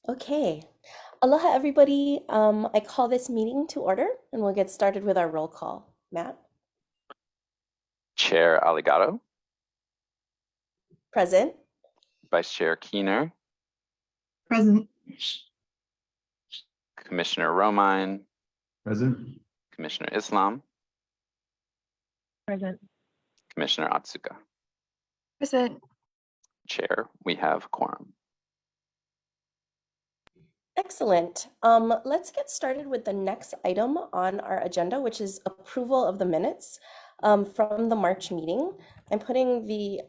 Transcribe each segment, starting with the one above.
Okay. Aloha, everybody. I call this meeting to order, and we'll get started with our roll call. Matt, Chair Aligato, present. Vice Chair Keener, Present. Commissioner Romine, Present. Commissioner Islam, Present. Commissioner Atsuka. Present. Chair, we have quorum. Excellent. Let's get started with the next item on our agenda, which is approval of the minutes from the March meeting. I'm putting the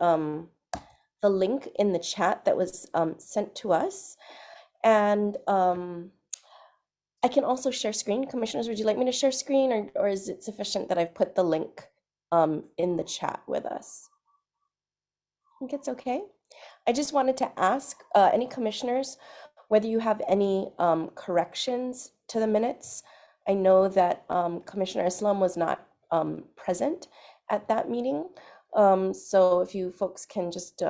link in the chat that was sent to us, and I can also share screen. Commissioners, would you like me to share screen, or is it sufficient that I've put the link in the chat with us? I think it's okay. I just wanted to ask any commissioners whether you have any corrections to the minutes. I know that Commissioner Islam was not present at that meeting. So if you folks can just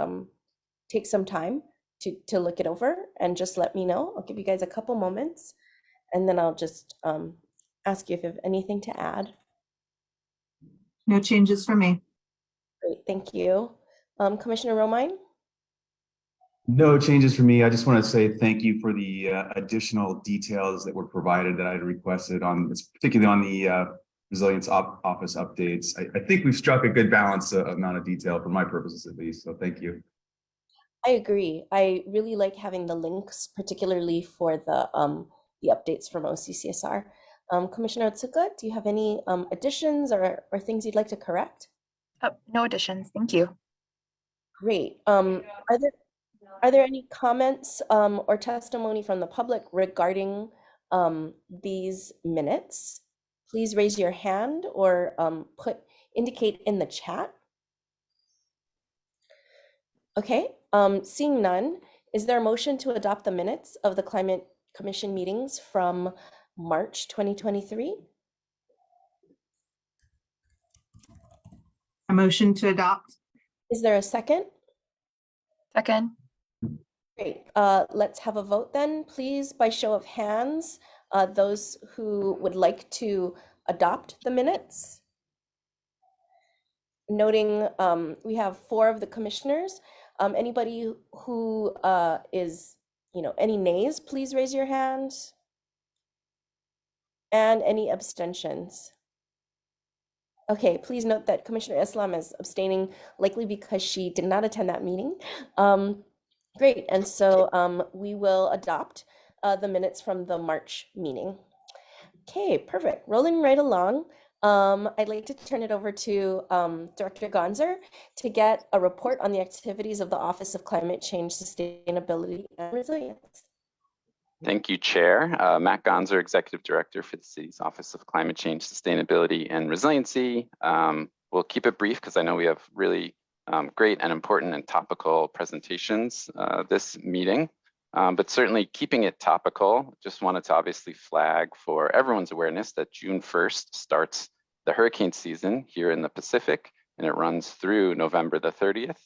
take some time to look it over and just let me know. I'll give you guys a couple moments, and then I'll just ask you if you have anything to add. No changes for me. Great, thank you. Commissioner Romine? No changes for me. I just want to say thank you for the additional details that were provided that I had requested on, particularly on the resilience office updates. I think we've struck a good balance amount of detail for my purposes at least. So thank you. I agree. I really like having the links, particularly for the updates from OCCSR. Commissioner Otsuka, do you have any additions or things you'd like to correct? No additions. Thank you. Great. Are there any comments or testimony from the public regarding these minutes? Please raise your hand or indicate in the chat. Okay, seeing none, is there a motion to adopt the minutes of the Climate Commission meetings from March 2023? A motion to adopt. Is there a second? Second. Great. Let's have a vote then, please, by show of hands. Those who would like to adopt the minutes. Noting we have 4 of the commissioners. Anybody who is, any nays, please raise your hand. And any abstentions. Okay, please note that Commissioner Islam is abstaining, likely because she did not attend that meeting. Great, and so we will adopt the minutes from the March meeting. Okay, perfect. Rolling right along. I'd like to turn it over to Director Gonzer to get a report on the activities of the Office of Climate Change, Sustainability, and Resilience. Thank you, Chair. Matt Gonzer, Executive Director for the City's Office of Climate Change, Sustainability, and Resiliency. We'll keep it brief because I know we have really great and important and topical presentations this meeting. But certainly keeping it topical, just wanted to obviously flag for everyone's awareness that June 1st starts the hurricane season here in the Pacific, and it runs through November the 30th.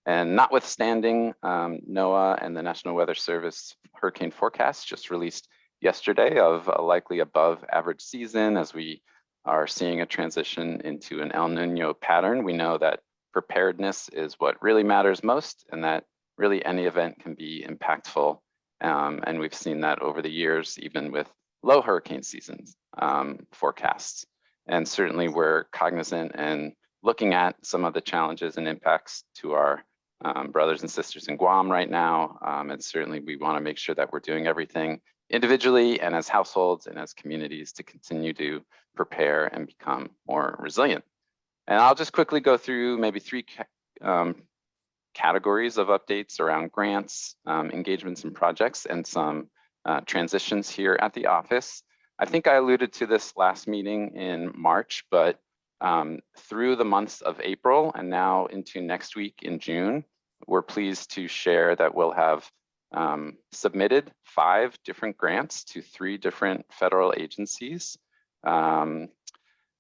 And notwithstanding NOAA and the National Weather Service hurricane forecast just released yesterday of a likely above average season as we are seeing a transition into an El Nino pattern, we know that preparedness is what really matters most, and that really any event can be impactful. And we've seen that over the years, even with low hurricane seasons forecasts. And certainly we're cognizant and looking at some of the challenges and impacts to our brothers and sisters in Guam right now. And certainly we want to make sure that we're doing everything individually and as households and as communities to continue to prepare and become more resilient. And I'll just quickly go through maybe 3 categories of updates around grants, engagements and projects, and some transitions here at the office. I think I alluded to this last meeting in March, but through the months of April and now into next week in June, we're pleased to share that we'll have submitted 5 different grants to 3 different federal agencies.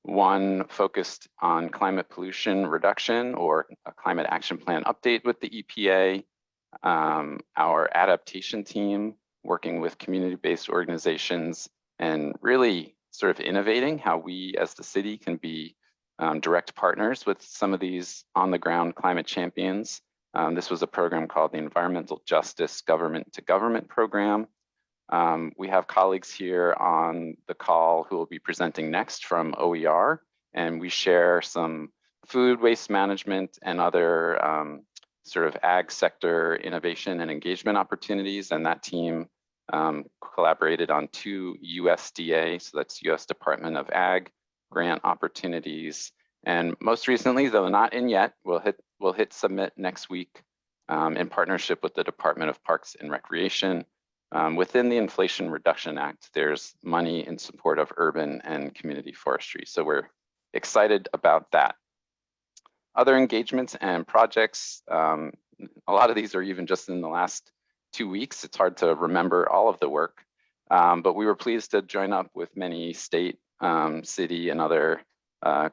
One focused on climate pollution reduction or a climate action plan update with the EPA. Our adaptation team working with community-based organizations and really sort of innovating how we as the city can be direct partners with some of these on-the-ground climate champions. This was a program called the Environmental Justice Government to Government Program. We have colleagues here on the call who will be presenting next from OER, and we share some food waste management and other sort of ag sector innovation and engagement opportunities. And that team collaborated on 2 USDA, so that's US Department of Ag, grant opportunities. And most recently, though not in yet, we'll hit submit next week in partnership with the Department of Parks and Recreation. Within the Inflation Reduction Act, there's money in support of urban and community forestry. So we're excited about that. Other engagements and projects, a lot of these are even just in the last 2 weeks. It's hard to remember all of the work, but we were pleased to join up with many state, city, and other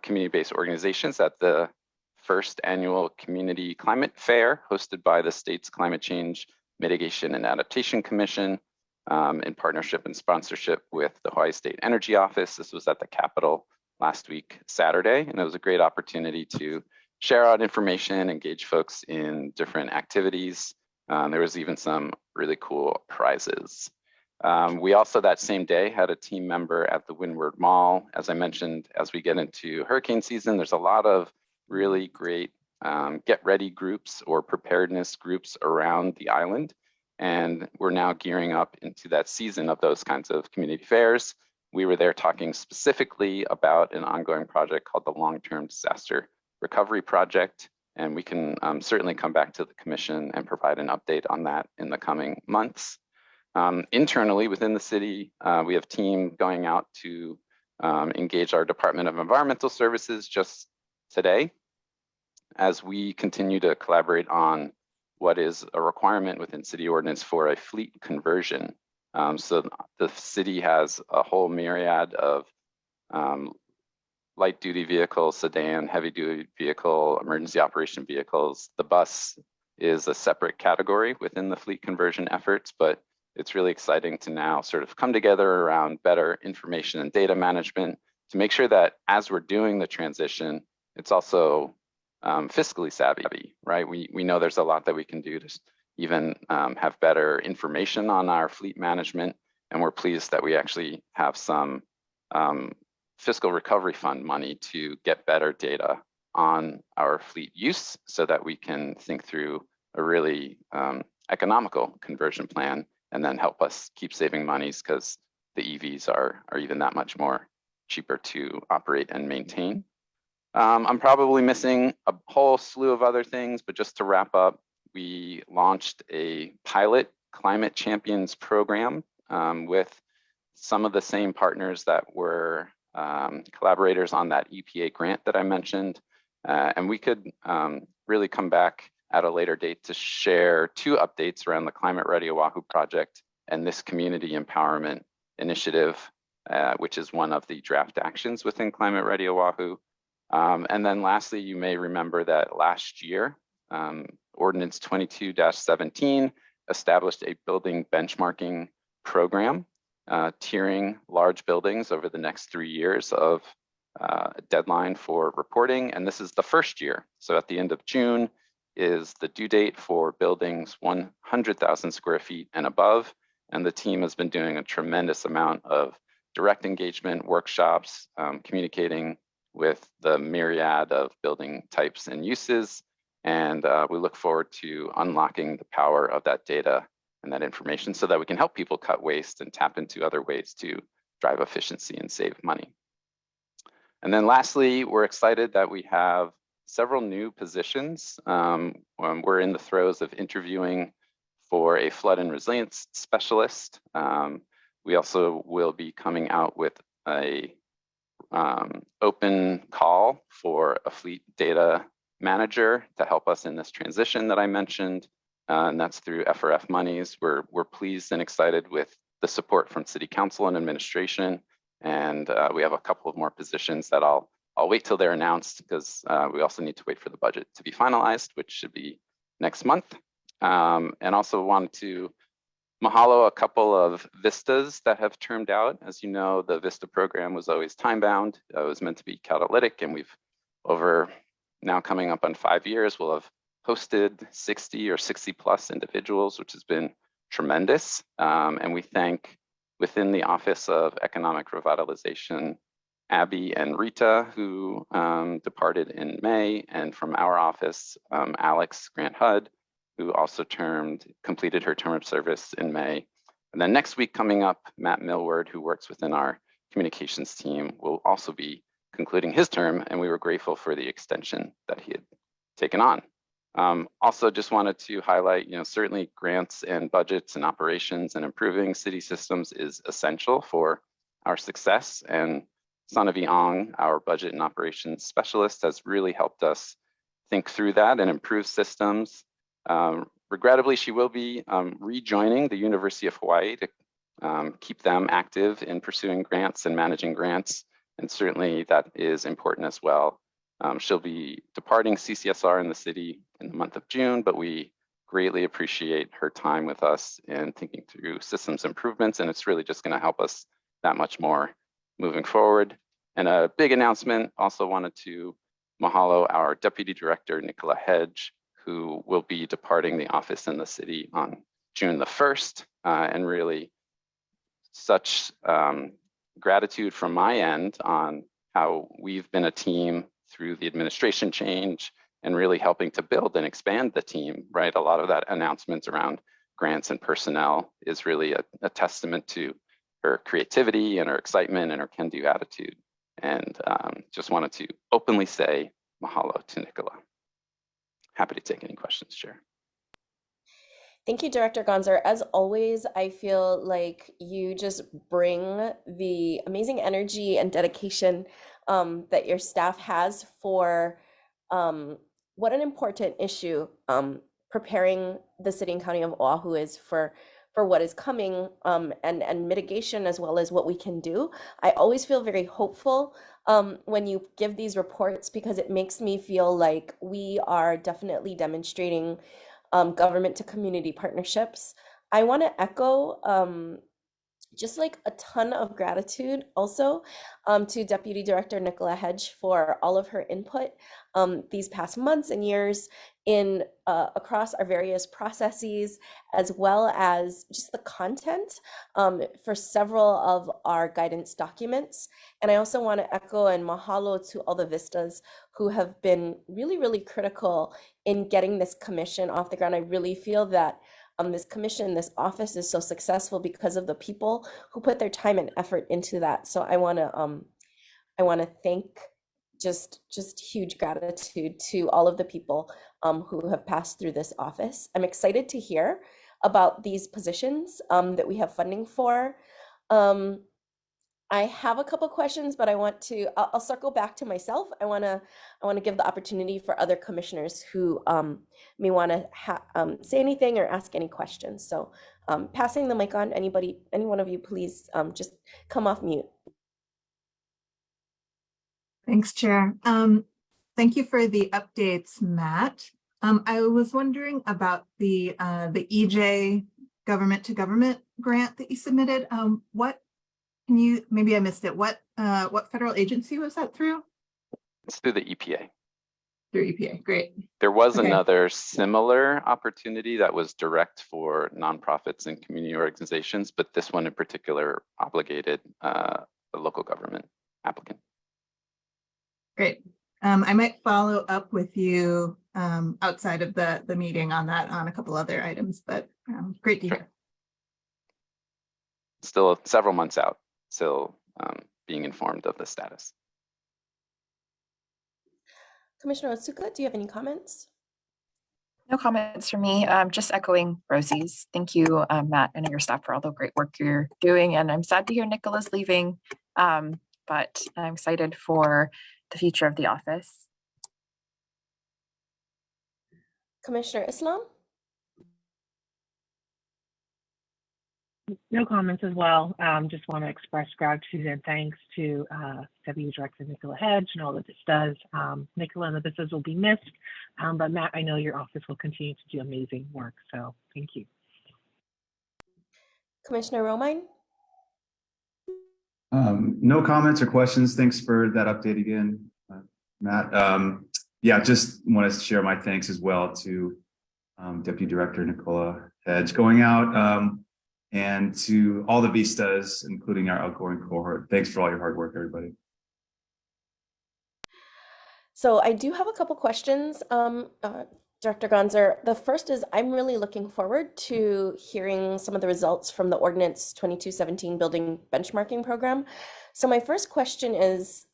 community-based organizations at the first annual Community Climate Fair hosted by the state's Climate Change Mitigation and Adaptation Commission in partnership and sponsorship with the Hawaii State Energy Office. This was at the Capitol last week, Saturday, and it was a great opportunity to share out information, engage folks in different activities. There was even some really cool prizes. We also that same day had a team member at the Windward Mall. As I mentioned, as we get into hurricane season, there's a lot of really great get ready groups or preparedness groups around the island. And we're now gearing up into that season of those kinds of community fairs. We were there talking specifically about an ongoing project called the Long-Term Disaster Recovery Project. And we can certainly come back to the commission and provide an update on that in the coming months. Internally within the city, we have a team going out to engage our Department of Environmental Services just today as we continue to collaborate on what is a requirement within city ordinance for a fleet conversion. So the city has a whole myriad of light duty vehicles, sedan, heavy duty vehicle, emergency operation vehicles. The bus is a separate category within the fleet conversion efforts, but it's really exciting to now sort of come together around better information and data management to make sure that as we're doing the transition, it's also fiscally savvy, right? We know there's a lot that we can do to even have better information on our fleet management, and we're pleased that we actually have some fiscal recovery fund money to get better data on our fleet use so that we can think through a really economical conversion plan and then help us keep saving monies because the EVs are even that much more cheaper to operate and maintain. I'm probably missing a whole slew of other things, but just to wrap up, we launched a pilot climate champions program with some of the same partners that were collaborators on that EPA grant that I mentioned. And we could really come back at a later date to share 2 updates around the Climate Ready Oahu project and this community empowerment initiative, which is one of the draft actions within Climate Ready Oahu. And then lastly, you may remember that last year, Ordinance 22-17 established a building benchmarking program, tiering large buildings over the next 3 years of a deadline for reporting. And this is the first year. So at the end of June is the due date for buildings 100,000 square feet and above. And the team has been doing a tremendous amount of direct engagement, workshops, communicating with the myriad of building types and uses. And we look forward to unlocking the power of that data and that information so that we can help people cut waste and tap into other ways to drive efficiency and save money. And then lastly, we're excited that we have several new positions. We're in the throes of interviewing for a flood and resilience specialist. We also will be coming out with a open call for a fleet data manager to help us in this transition that I mentioned, and that's through FRF monies. We're pleased and excited with the support from City Council and administration, and we have a couple of more positions that I'll wait till they're announced because we also need to wait for the budget to be finalized, which should be next month. And also wanted to Mahalo a couple of vistas that have turned out. As you know, the VISTA program was always time-bound. It was meant to be catalytic, and we've, over now coming up on 5 years, we'll have hosted 60 or 60 plus individuals, which has been tremendous. And we thank, within the Office of Economic Revitalization, Abby and Rita, who departed in May, and from our office, Alex Grant Hudd, who also completed her term of service in May. And then next week coming up, Matt Millward, who works within our communications team, will also be concluding his term, and we were grateful for the extension that he had taken on. Also just wanted to highlight, certainly grants and budgets and operations and improving city systems is essential for our success. And Sanavi Ong, our budget and operations specialist, has really helped us think through that and improve systems. Regrettably, she will be rejoining the University of Hawaii to keep them active in pursuing grants and managing grants. And certainly that is important as well. She'll be departing CCSR in the city in the month of June, but we greatly appreciate her time with us and thinking through systems improvements. And it's really just going to help us that much more moving forward. And a big announcement, also wanted to mahalo our Deputy Director, Nicola Hedge, who will be departing the office in the city on June the 1st. And really such gratitude from my end on how we've been a team through the administration change and really helping to build and expand the team, right? A lot of that announcements around grants and personnel is really a testament to her creativity and her excitement and her can-do attitude. And just wanted to openly say mahalo to Nicola. Happy to take any questions, Chair. Thank you, Director Gonzer. As always, I feel like you just bring the amazing energy and dedication that your staff has for what an important issue preparing the city and county of Oahu is for what is coming and mitigation, as well as what we can do. I always feel very hopeful when you give these reports, because it makes me feel like we are definitely demonstrating government to community partnerships. I want to echo just like a ton of gratitude also to Deputy Director Nicola Hedge for all of her input these past months and years in across our various processes, as well as just the content for several of our guidance documents. And I also want to echo and mahalo to all the vistas who have been really, really critical in getting this commission off the ground. I really feel that this commission, this office is so successful because of the people who put their time and effort into that. So I want to thank just huge gratitude to all of the people who have passed through this office. I'm excited to hear about these positions that we have funding for. I have a couple questions, but I'll circle back to myself. I want to give the opportunity for other commissioners who may want to say anything or ask any questions. So passing the mic on, any one of you, please just come off mute. Thanks, Chair. Thank you for the updates, Matt. I was wondering about the EJ government to government grant that you submitted. Maybe I missed it. What federal agency was that through? It's through the EPA. Through EPA, great. There was Okay. another similar opportunity that was direct for nonprofits and community organizations, but this one in particular obligated a local government applicant. Great. I might follow up with you outside of the meeting on that, on a couple other items, but great to hear. Still several months out, still being informed of the status. Commissioner Otsuka, do you have any comments? No comments from me. Just echoing Rosie's. Thank you, Matt, and your staff for all the great work you're doing. And I'm sad to hear Nicola's leaving, but I'm excited for the future of the office. Commissioner Islam? No comments as well. Just want to express gratitude and thanks to Deputy Director Nicola Hedge and all that this does. Nicola and the business will be missed, but Matt, I know your office will continue to do amazing work, so thank you. Commissioner Romine? No comments or questions. Thanks for that update again, Matt. Yeah, just wanted to share my thanks as well to Deputy Director Nicola Hedge going out and to all the Vistas, including our outgoing cohort. Thanks for all your hard work, everybody. So I do have a couple questions, Director Gonzer. The first is I'm really looking forward to hearing some of the results from the Ordinance 2217 Building Benchmarking Program. So my first question is,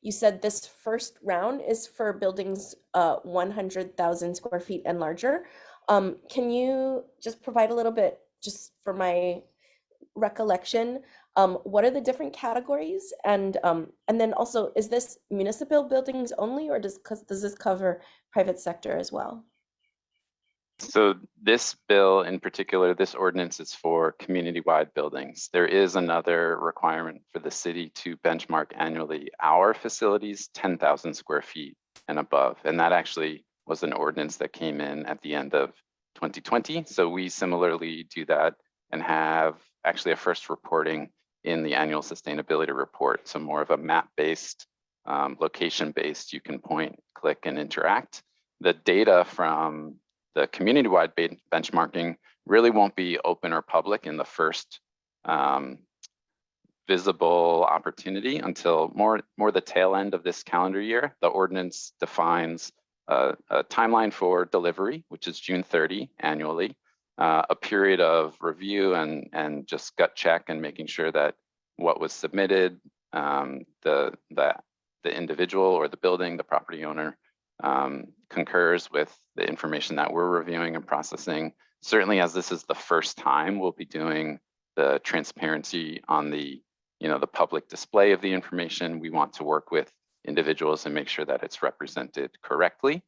you said this first round is for buildings 100,000 square feet and larger. Can you just provide a little bit, just for my recollection, what are the different categories? And then also, is this municipal buildings only, or does this cover private sector as well? So this bill in particular, this ordinance is for community-wide buildings. There is another requirement for the city to benchmark annually our facilities 10,000 square feet and above. And that actually was an ordinance that came in at the end of 2020. So we similarly do that and have actually a first reporting in the annual sustainability report. So more of a map-based, location-based, you can point, click, and interact. The data from the community-wide benchmarking really won't be open or public in the first visible opportunity until more the tail end of this calendar year. The ordinance defines a timeline for delivery, which is June 30 annually, a period of review and just gut check and making sure that what was submitted, the individual or the building, the property owner, concurs with the information that we're reviewing and processing. Certainly, as this is the first time, we'll be doing the transparency on the public display of the information. We want to work with individuals and make sure that it's represented correctly.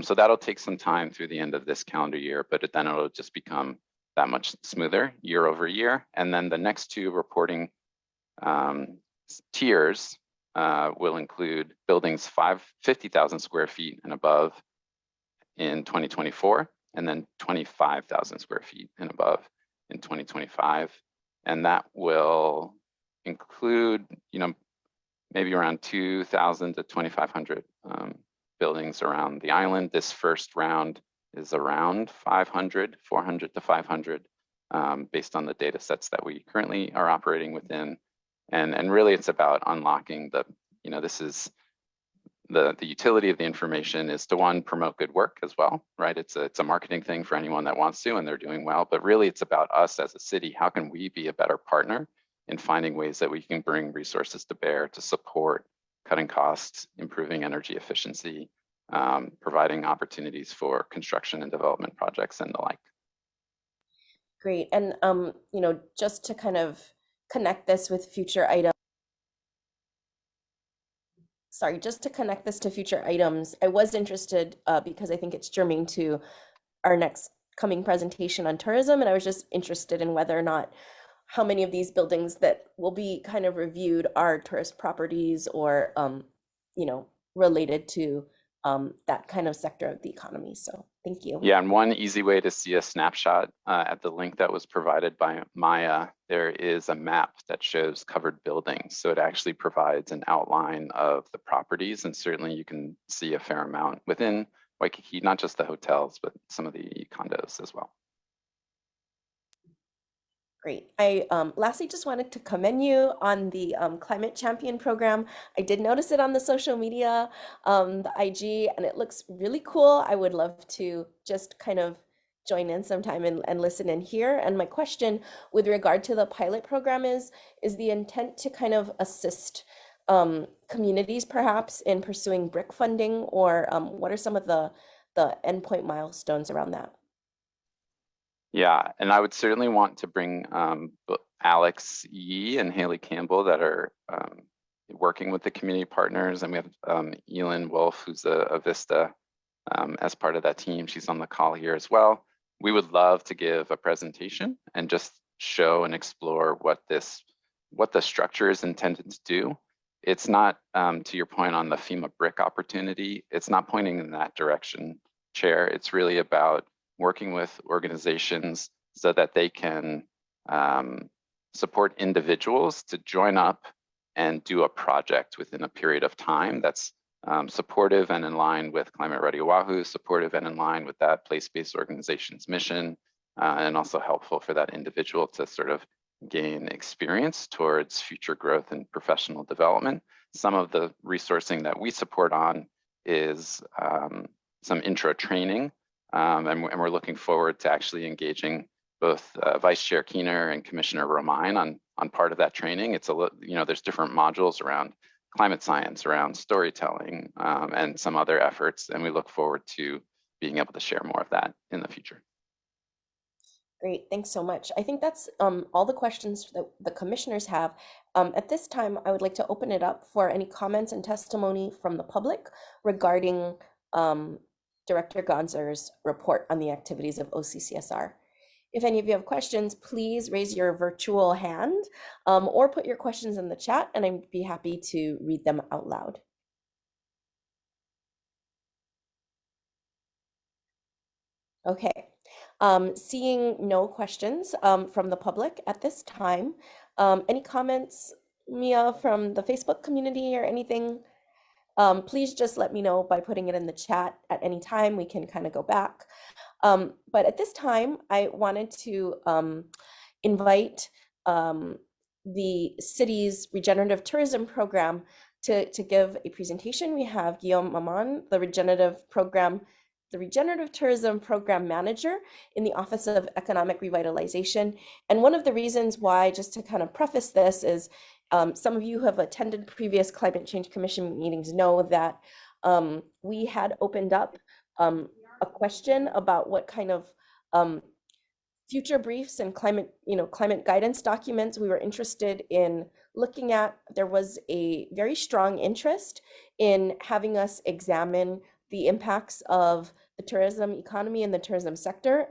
So that'll take some time through the end of this calendar year, but then it'll just become that much smoother year over year. And then the next two reporting tiers will include buildings 50,000 square feet and above in 2024, and then 25,000 square feet and above in 2025. And that will include, maybe around 2,000 to 2,500 buildings around the island. This first round is around 400 to 500, based on the data sets that we currently are operating within. And really it's about unlocking this is the utility of the information is to, one, promote good work as well, right? It's a marketing thing for anyone that wants to, and they're doing well, but really it's about us as a city. How can we be a better partner in finding ways that we can bring resources to bear to support cutting costs, improving energy efficiency, providing opportunities for construction and development projects and the like. Great. And just to kind of connect this with future items. Sorry, just to connect this to future items, I was interested because I think it's germane to our next coming presentation on tourism, and I was just interested in whether or not how many of these buildings that will be kind of reviewed are tourist properties or related to that kind of sector of the economy. So thank you. Yeah, and one easy way to see a snapshot at the link that was provided by Maya, there is a map that shows covered buildings. So it actually provides an outline of the properties, and certainly you can see a fair amount within Waikiki, not just the hotels, but some of the condos as well. Great. I lastly just wanted to commend you on the Climate Champion program. I did notice it on the social media, the IG, and it looks really cool. I would love to just kind of join in sometime and listen in here. And my question with regard to the pilot program is the intent to kind of assist communities perhaps in pursuing BRIC funding, or what are some of the endpoint milestones around that? Yeah, and I would certainly want to bring Alex Yee and Haley Campbell that are working with the community partners, and we have Elin Wolf, who's a Vista as part of that team. She's on the call here as well. We would love to give a presentation and just show and explore what the structure is intended to do. It's not, to your point on the FEMA BRIC opportunity, it's not pointing in that direction, Chair. It's really about working with organizations so that they can support individuals to join up and do a project within a period of time that's supportive and in line with Climate Ready Oahu, supportive and in line with that place-based organization's mission, and also helpful for that individual to sort of gain experience towards future growth and professional development. Some of the resourcing that we support on is some intro training, and we're looking forward to actually engaging both Vice Chair Keener and Commissioner Romine on part of that training. It's there's different modules around climate science, around storytelling, and some other efforts, and we look forward to being able to share more of that in the future. Great, thanks so much. I think that's all the questions that the commissioners have. At this time, I would like to open it up for any comments and testimony from the public regarding Director Gonzer's report on the activities of OCCSR. If any of you have questions, please raise your virtual hand or put your questions in the chat, and I'd be happy to read them out loud. Okay. Seeing no questions from the public at this time, any comments, Mia, from the Facebook community or anything? Please just let me know by putting it in the chat at any time. We can kind of go back. But at this time, I wanted to invite the city's regenerative tourism program to give a presentation. We have Guillaume Maman, the regenerative tourism program manager in the Office of Economic Revitalization. And one of the reasons why, just to kind of preface this, is some of you who have attended previous Climate Change Commission meetings know that we had opened up a question about what kind of future briefs and climate guidance documents we were interested in looking at. There was a very strong interest in having us examine the impacts of the tourism economy and the tourism sector,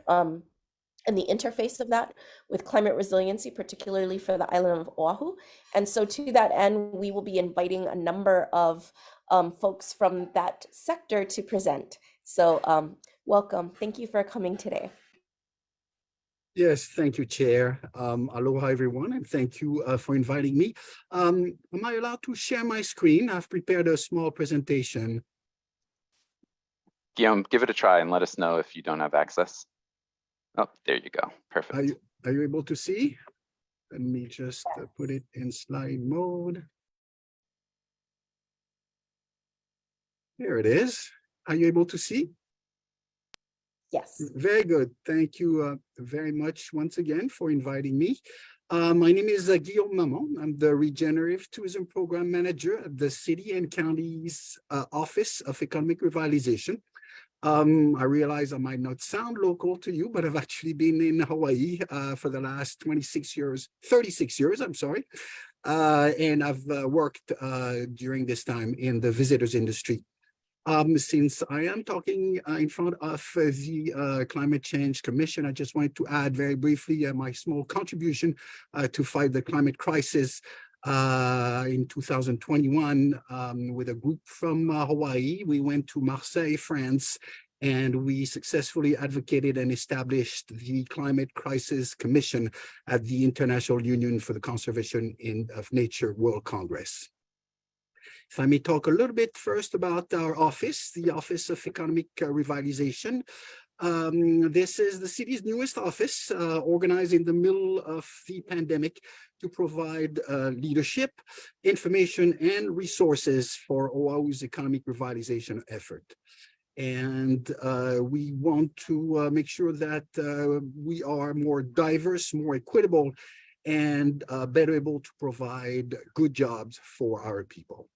and the interface of that with climate resiliency, particularly for the island of Oahu. And so to that end, we will be inviting a number of folks from that sector to present. So welcome. Thank you for coming today. Yes, thank you, Chair. Aloha, everyone, and thank you for inviting me. Am I allowed to share my screen? I've prepared a small presentation. Guillaume, give it a try and let us know if you don't have access. Oh, there you go. Perfect. Are you able to see? Let me just put it in slide mode. There it is. Are you able to see? Yes. Very good. Thank you very much once again for inviting me. My name is Guillaume Maman. I'm the Regenerative Tourism Program Manager at the City and County's Office of Economic Revitalization. I realize I might not sound local to you, but I've actually been in Hawaii for the last 36 years, I'm sorry. And I've worked during this time in the visitors industry. Since I am talking in front of the Climate Change Commission, I just wanted to add very briefly my small contribution to fight the climate crisis in 2021 with a group from Hawaii. We went to Marseille, France, and we successfully advocated and established the Climate Crisis Commission at the International Union for the Conservation of Nature World Congress. If I may talk a little bit first about our office, the Office of Economic Revitalization. This is the city's newest office, organized in the middle of the pandemic to provide leadership, information, and resources for Oahu's economic revitalization effort. And we want to make sure that we are more diverse, more equitable, and better able to provide good jobs for our people.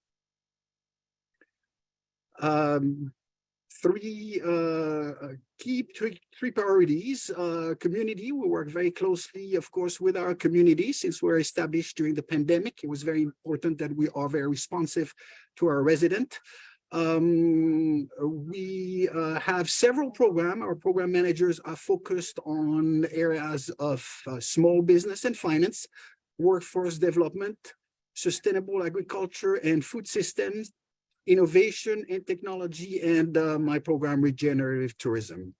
Three priorities. Community, we work very closely, of course, with our community since we're established during the pandemic. It was very important that we are very responsive to our resident. We have several programs. Our program managers are focused on areas of small business and finance, workforce development, sustainable agriculture and food systems, innovation and technology, and my program, Regenerative Tourism.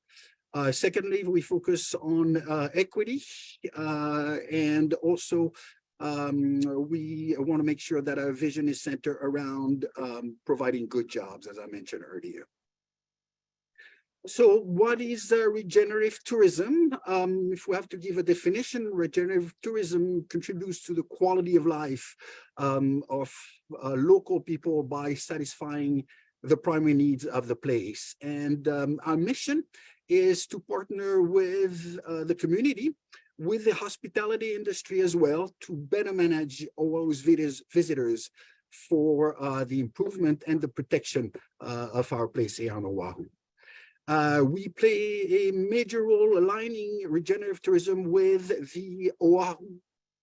Secondly, we focus on equity, and also we want to make sure that our vision is centered around providing good jobs, as I mentioned earlier. So what is regenerative tourism? If we have to give a definition, regenerative tourism contributes to the quality of life of local people by satisfying the primary needs of the place. And our mission is to partner with the community, with the hospitality industry as well, to better manage Oahu's visitors for the improvement and the protection of our place here on Oahu. We play a major role aligning regenerative tourism with the Oahu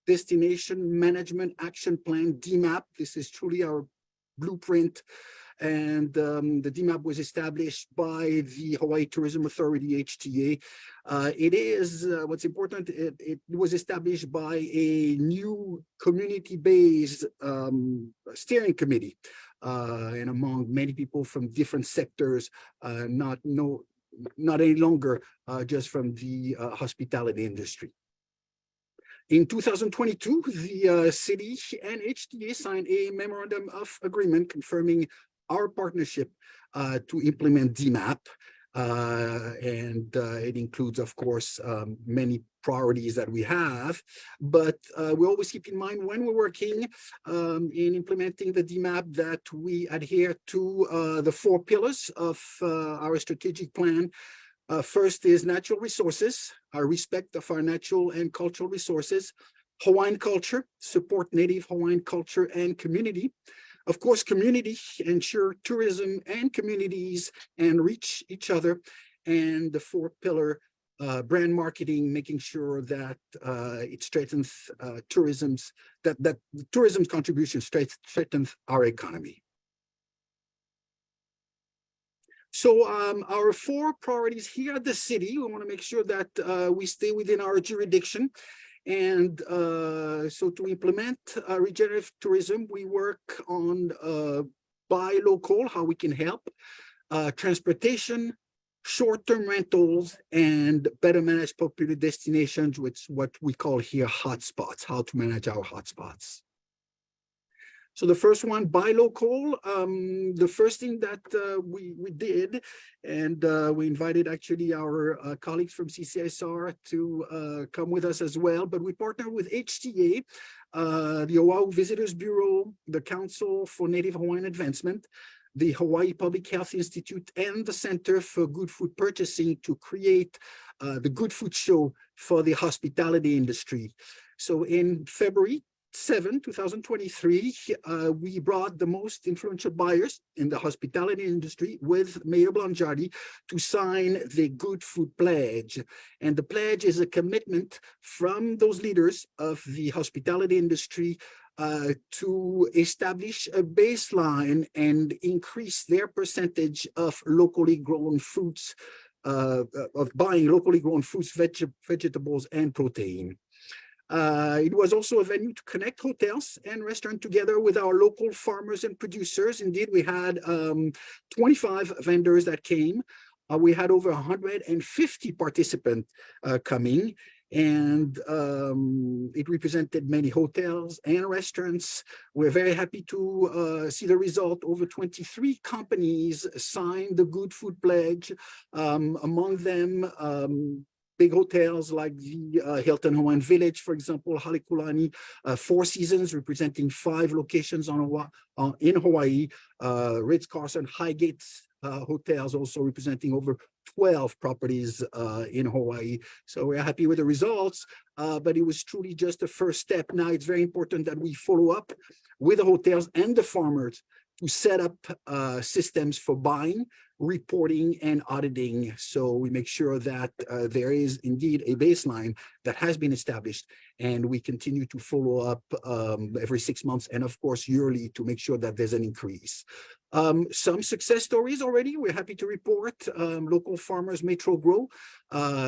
Destination Management Action Plan, DMAP. This is truly our blueprint. And the DMAP was established by the Hawaii Tourism Authority, HTA. It is, what's important, it was established by a new community-based steering committee. And among many people from different sectors, not any longer just from the hospitality industry. In 2022, the city and HTA signed a memorandum of agreement confirming our partnership to implement DMAP. And it includes, of course, many priorities that we have, but we always keep in mind when we're working in implementing the DMAP that we adhere to the 4 pillars of our strategic plan. First is natural resources, our respect of our natural and cultural resources. Hawaiian culture, support Native Hawaiian culture and community. Of course, community, ensure tourism and communities and reach each other. And the 4th pillar, brand marketing, making sure that it strengthens tourism's contribution strengthens our economy. So our 4 priorities here at the city, we want to make sure that we stay within our jurisdiction. And so to implement regenerative tourism, we work on buy local, how we can help, transportation, short-term rentals, and better manage popular destinations, which what we call here hotspots, how to manage our hotspots. So the first one, buy local. The first thing that we did, and we invited actually our colleagues from CCISR to come with us as well, but we partnered with HTA, the Oahu Visitors Bureau, the Council for Native Hawaiian Advancement, the Hawaii Public Health Institute, and the Center for Good Food Purchasing to create the Good Food Show for the hospitality industry. So in February 7, 2023, we brought the most influential buyers in the hospitality industry with Mayor Blangiardi to sign the Good Food Pledge. And the pledge is a commitment from those leaders of the hospitality industry to establish a baseline and increase their percentage of locally grown fruits, of buying locally grown fruits, vegetables, and protein. It was also a venue to connect hotels and restaurants together with our local farmers and producers. Indeed, we had 25 vendors that came. We had over 150 participants coming, and it represented many hotels and restaurants. We're very happy to see the result. Over 23 companies signed the Good Food Pledge, among them big hotels like the Hilton Hawaiian Village, for example, Halekulani, 4 Seasons, representing 5 locations in Hawaii, Ritz-Carlton, Highgate hotels, also representing over 12 properties in Hawaii. So we're happy with the results, but it was truly just the first step. Now it's very important that we follow up with the hotels and the farmers to set up systems for buying, reporting, and auditing, so we make sure that there is indeed a baseline that has been established, and we continue to follow up every 6 months and of course yearly to make sure that there's an increase. Some success stories already, we're happy to report. Local farmers Metro Grow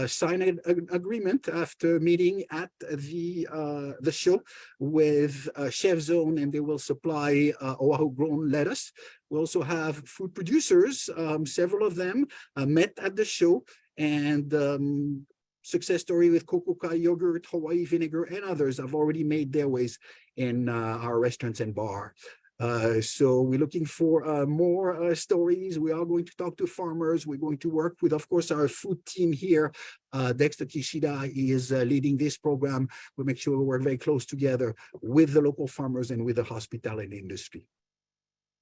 signed an agreement after meeting at the show with Chef Zone, and they will supply Oahu grown lettuce. We also have food producers, several of them met at the show, and success story with Kokuka yogurt, Hawaii vinegar, and others have already made their ways in our restaurants and bar. So we're looking for more stories. We are going to talk to farmers. We're going to work with, of course, our food team here. Dexter Kishida is leading this program. We'll make sure we work very close together with the local farmers and with the hospitality industry.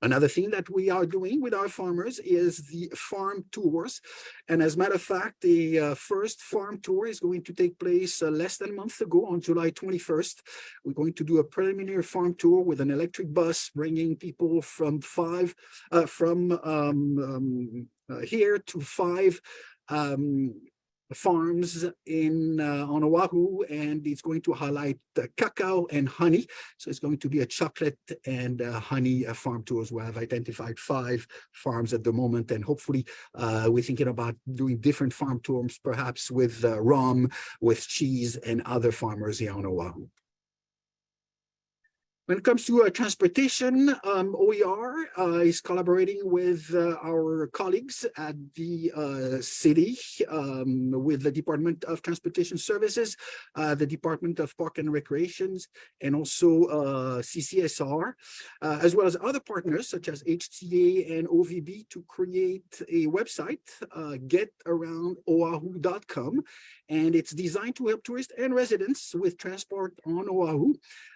Another thing that we are doing with our farmers is the farm tours. And as a matter of fact, the first farm tour is going to take place less than a month ago on July 21st. We're going to do a preliminary farm tour with an electric bus, bringing people from here to 5 farms in on Oahu, and it's going to highlight cacao and honey. So it's going to be a chocolate and honey farm tours. We have identified 5 farms at the moment, and hopefully we're thinking about doing different farm tours, perhaps with rum, with cheese, and other farmers here on Oahu. When it comes to transportation, OER is collaborating with our colleagues at the city, with the Department of Transportation Services, the Department of Park and Recreations, and also CCSR, as well as other partners such as HTA and OVB to create a website, getaroundoahu.com, and it's designed to help tourists and residents with transport on Oahu.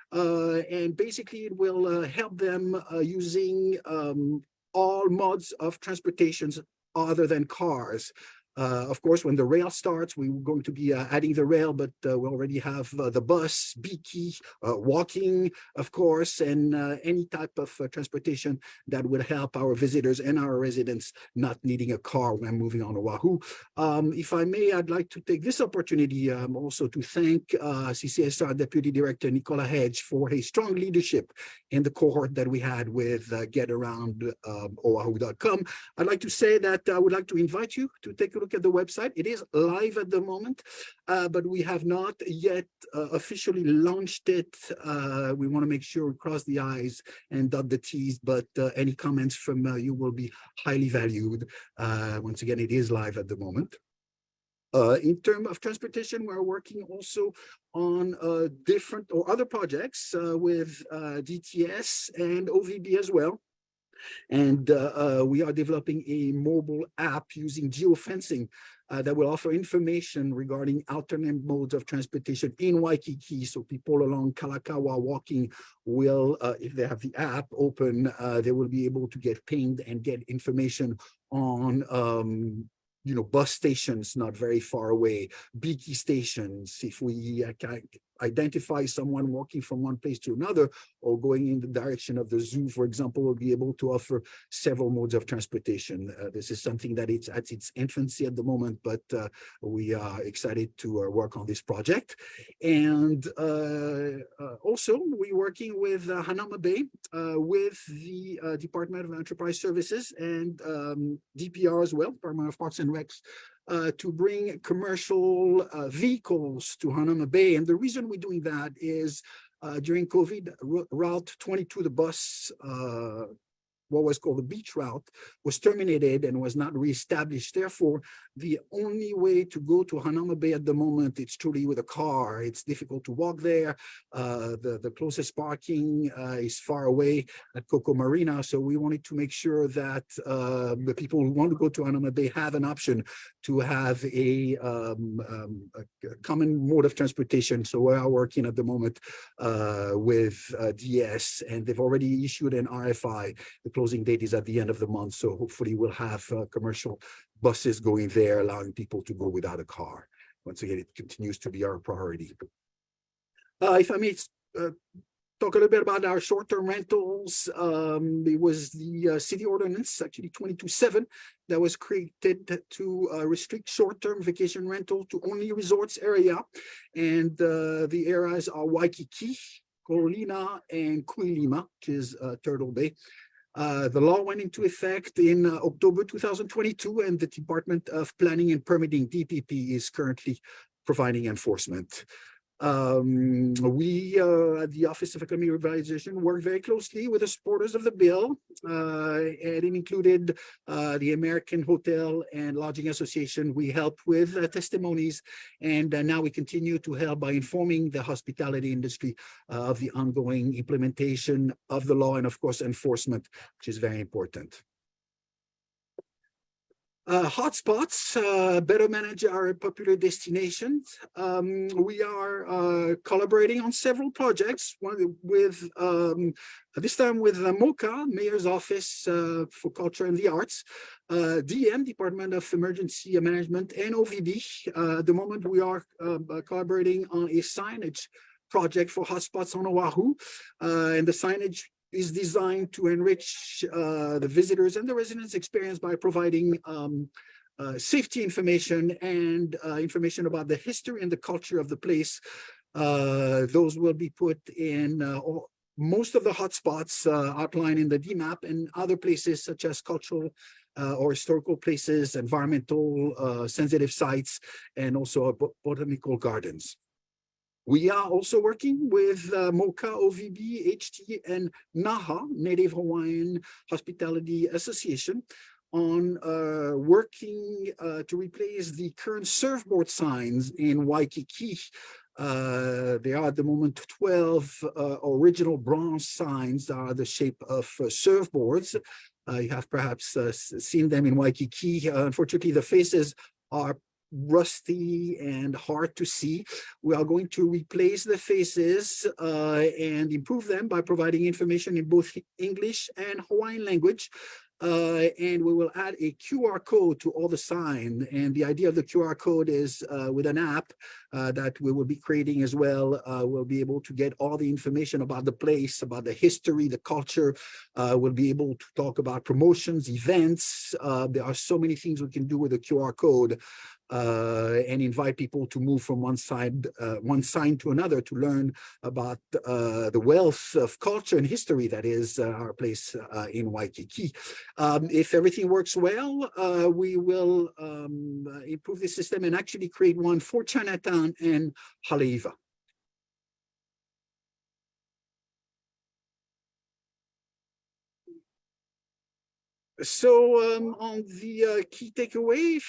And basically it will help them using all modes of transportations other than cars. Of course, when the rail starts, we're going to be adding the rail, but we already have the bus, biki, walking, of course, and any type of transportation that would help our visitors and our residents not needing a car when moving on Oahu. If I may, I'd like to take this opportunity also to thank CCSR Deputy Director Nicola Hedge for his strong leadership in the cohort that we had with getaroundoahu.com. I'd like to say that I would like to invite you to take a look at the website. It is live at the moment, but we have not yet officially launched it. We want to make sure we cross the I's and dot the T's, but any comments from you will be highly valued. Once again, it is live at the moment. In terms of transportation, we're working also on different or other projects with DTS and OVB as well. And we are developing a mobile app using geofencing that will offer information regarding alternate modes of transportation in Waikiki. So people along Kalakaua walking will, if they have the app open, they will be able to get pinged and get information on bus stations not very far away, biki stations. If we can identify someone walking from one place to another or going in the direction of the zoo, for example, we'll be able to offer several modes of transportation. This is something that it's at its infancy at the moment, but we are excited to work on this project. And also we're working with Hanauma Bay, with the Department of Enterprise Services and DPR as well, Department of Parks and Recs, to bring commercial vehicles to Hanauma Bay. And the reason we're doing that is during COVID, Route 22, the bus, what was called the beach route, was terminated and was not reestablished. Therefore, the only way to go to Hanauma Bay at the moment, it's truly with a car. It's difficult to walk there. The closest parking is far away at Coco Marina. So we wanted to make sure that the people who want to go to Hanauma Bay have an option to have a common mode of transportation. So we are working at the moment with DS, and they've already issued an RFI. The closing date is at the end of the month, so hopefully we'll have commercial buses going there, allowing people to go without a car. Once again, it continues to be our priority. If I may talk a little bit about our short-term rentals, it was the city ordinance, actually 22-7, that was created to restrict short-term vacation rental to only resorts area, and the areas are Waikiki, Korolina, and Kuilima, which is Turtle Bay. The law went into effect in October 2022, and the Department of Planning and Permitting, DPP, is currently providing enforcement. We at the Office of Economic Revitalization work very closely with the supporters of the bill, and it included the American Hotel and Lodging Association. We helped with testimonies, and now we continue to help by informing the hospitality industry of the ongoing implementation of the law and, of course, enforcement, which is very important. Hotspots, better manage our popular destinations. We are collaborating on several projects, one with this time with MOCA, Mayor's Office for Culture and the Arts, DM, Department of Emergency Management, and OVB. At the moment, we are collaborating on a signage project for hotspots on Oahu, and the signage is designed to enrich the visitors and the residents' experience by providing safety information and information about the history and the culture of the place. Those will be put in most of the hotspots outlined in the DMAP, and other places such as cultural or historical places, environmental sensitive sites, and also botanical gardens. We are also working with MOCA, OVB, HT, and NAHA, Native Hawaiian Hospitality Association, on working to replace the current surfboard signs in Waikiki. There are at the moment 12 original bronze signs that are the shape of surfboards. You have perhaps seen them in Waikiki. Unfortunately, the faces are rusty and hard to see. We are going to replace the faces and improve them by providing information in both English and Hawaiian language. And we will add a QR code to all the sign. And the idea of the QR code is with an app that we will be creating as well. We'll be able to get all the information about the place, about the history, the culture. We'll be able to talk about promotions, events. There are so many things we can do with the QR code. And invite people to move from one sign to another to learn about the wealth of culture and history that is our place in Waikiki. If everything works well, we will improve the system and actually create one for Chinatown and Haleiwa. So on the key takeaway,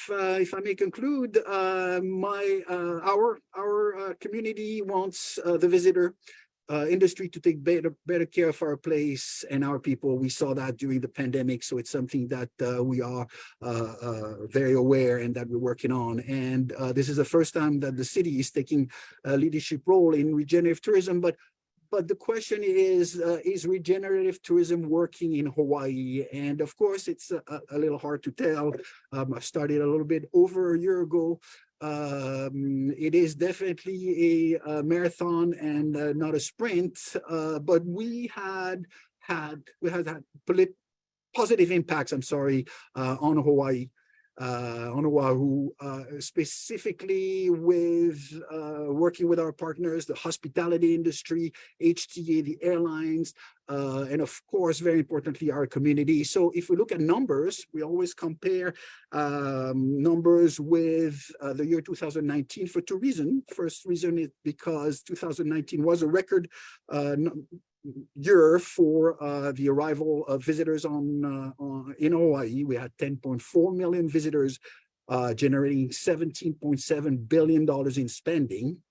if I may conclude, our community wants the visitor industry to take better care of our place and our people. We saw that during the pandemic, so it's something that we are very aware and that we're working on. And this is the first time that the city is taking a leadership role in regenerative tourism, but the question is regenerative tourism working in Hawaii? And of course, it's a little hard to tell. I started a little bit over a year ago. It is definitely a marathon and not a sprint, but we had positive impacts, on Hawaii. On Oahu, specifically with working with our partners, the hospitality industry, HTA, the airlines, and of course, very importantly, our community. So if we look at numbers, we always compare numbers with the year 2019 for two reasons. First reason is because 2019 was a record year for the arrival of visitors in Hawaii. We had 10.4 million visitors, generating $17.7 billion in spending.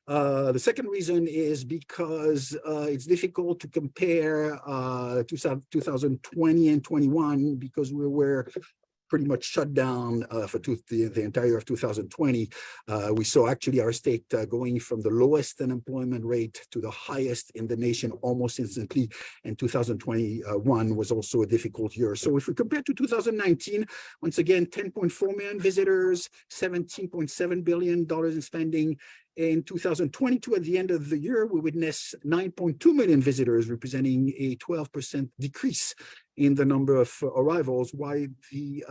The second reason is because it's difficult to compare 2020 and 21 because we were pretty much shut down for the entire year of 2020. We saw actually our state going from the lowest unemployment rate to the highest in the nation almost instantly. And 2021 was also a difficult year. So if we compare to 2019, once again, 10.4 million visitors, $17.7 billion in spending. In 2022, at the end of the year, we witnessed 9.2 million visitors, representing a 12% decrease in the number of arrivals, while the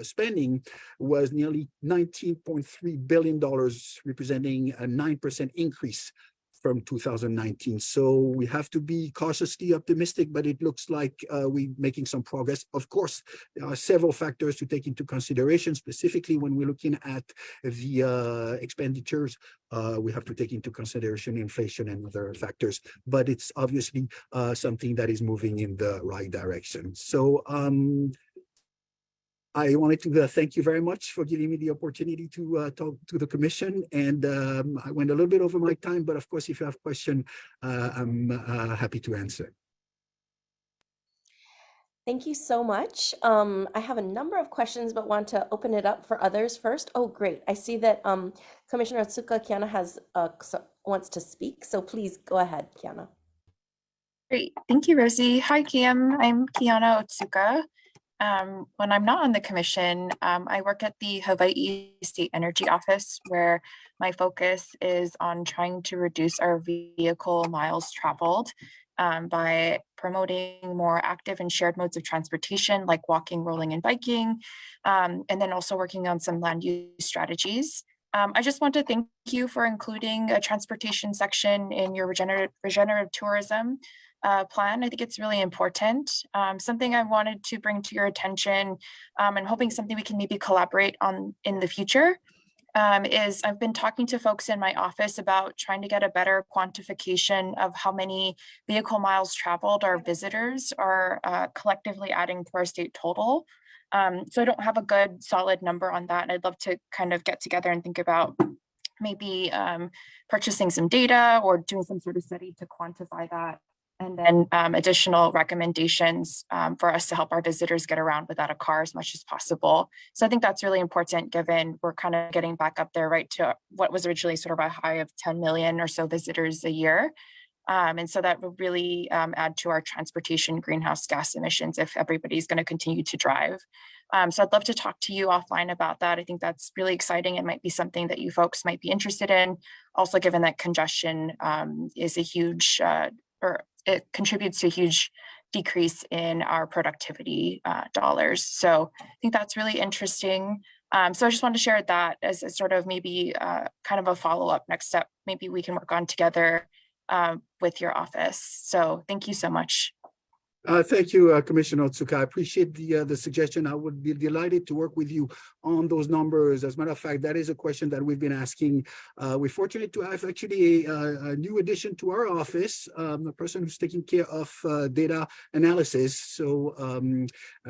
spending was nearly $19.3 billion, representing a 9% increase from 2019. So we have to be cautiously optimistic, but it looks like we're making some progress. Of course, there are several factors to take into consideration, specifically when we're looking at the expenditures. We have to take into consideration inflation and other factors, but it's obviously something that is moving in the right direction. So I wanted to thank you very much for giving me the opportunity to talk to the commission. And I went a little bit over my time, but of course, if you have questions, I'm happy to answer. Thank you so much. I have a number of questions, but want to open it up for others first. Oh, great. I see that Commissioner Otsuka Kiana has wants to speak. So please go ahead, Kiana. Great. Thank you, Rosie. Hi, Kim. I'm Kiana Otsuka. When I'm not on the commission, I work at the Hawaii State Energy Office, where my focus is on trying to reduce our vehicle miles traveled by promoting more active and shared modes of transportation, like walking, rolling, and biking, and then also working on some land use strategies. I just want to thank you for including a transportation section in your regenerative tourism plan. I think it's really important. Something I wanted to bring to your attention and hoping something we can maybe collaborate on in the future is I've been talking to folks in my office about trying to get a better quantification of how many vehicle miles traveled our visitors are collectively adding to our state total. So I don't have a good solid number on that. And I'd love to kind of get together and think about maybe purchasing some data or doing some sort of study to quantify that. And then additional recommendations for us to help our visitors get around without a car as much as possible. So I think that's really important given we're kind of getting back up there, right, to what was originally sort of a high of 10 million or so visitors a year. And so that would really add to our transportation greenhouse gas emissions if everybody's going to continue to drive. So I'd love to talk to you offline about that. I think that's really exciting. It might be something that you folks might be interested in. Also, given that congestion is a huge, or it contributes to a huge decrease in our productivity dollars. So I think that's really interesting. So I just wanted to share that as a sort of maybe kind of a follow-up next step. Maybe we can work on together with your office. So thank you so much. Thank you, Commissioner Otsuka. I appreciate the suggestion. I would be delighted to work with you on those numbers. As a matter of fact, that is a question that we've been asking. We're fortunate to have actually a new addition to our office, a person who's taking care of data analysis. So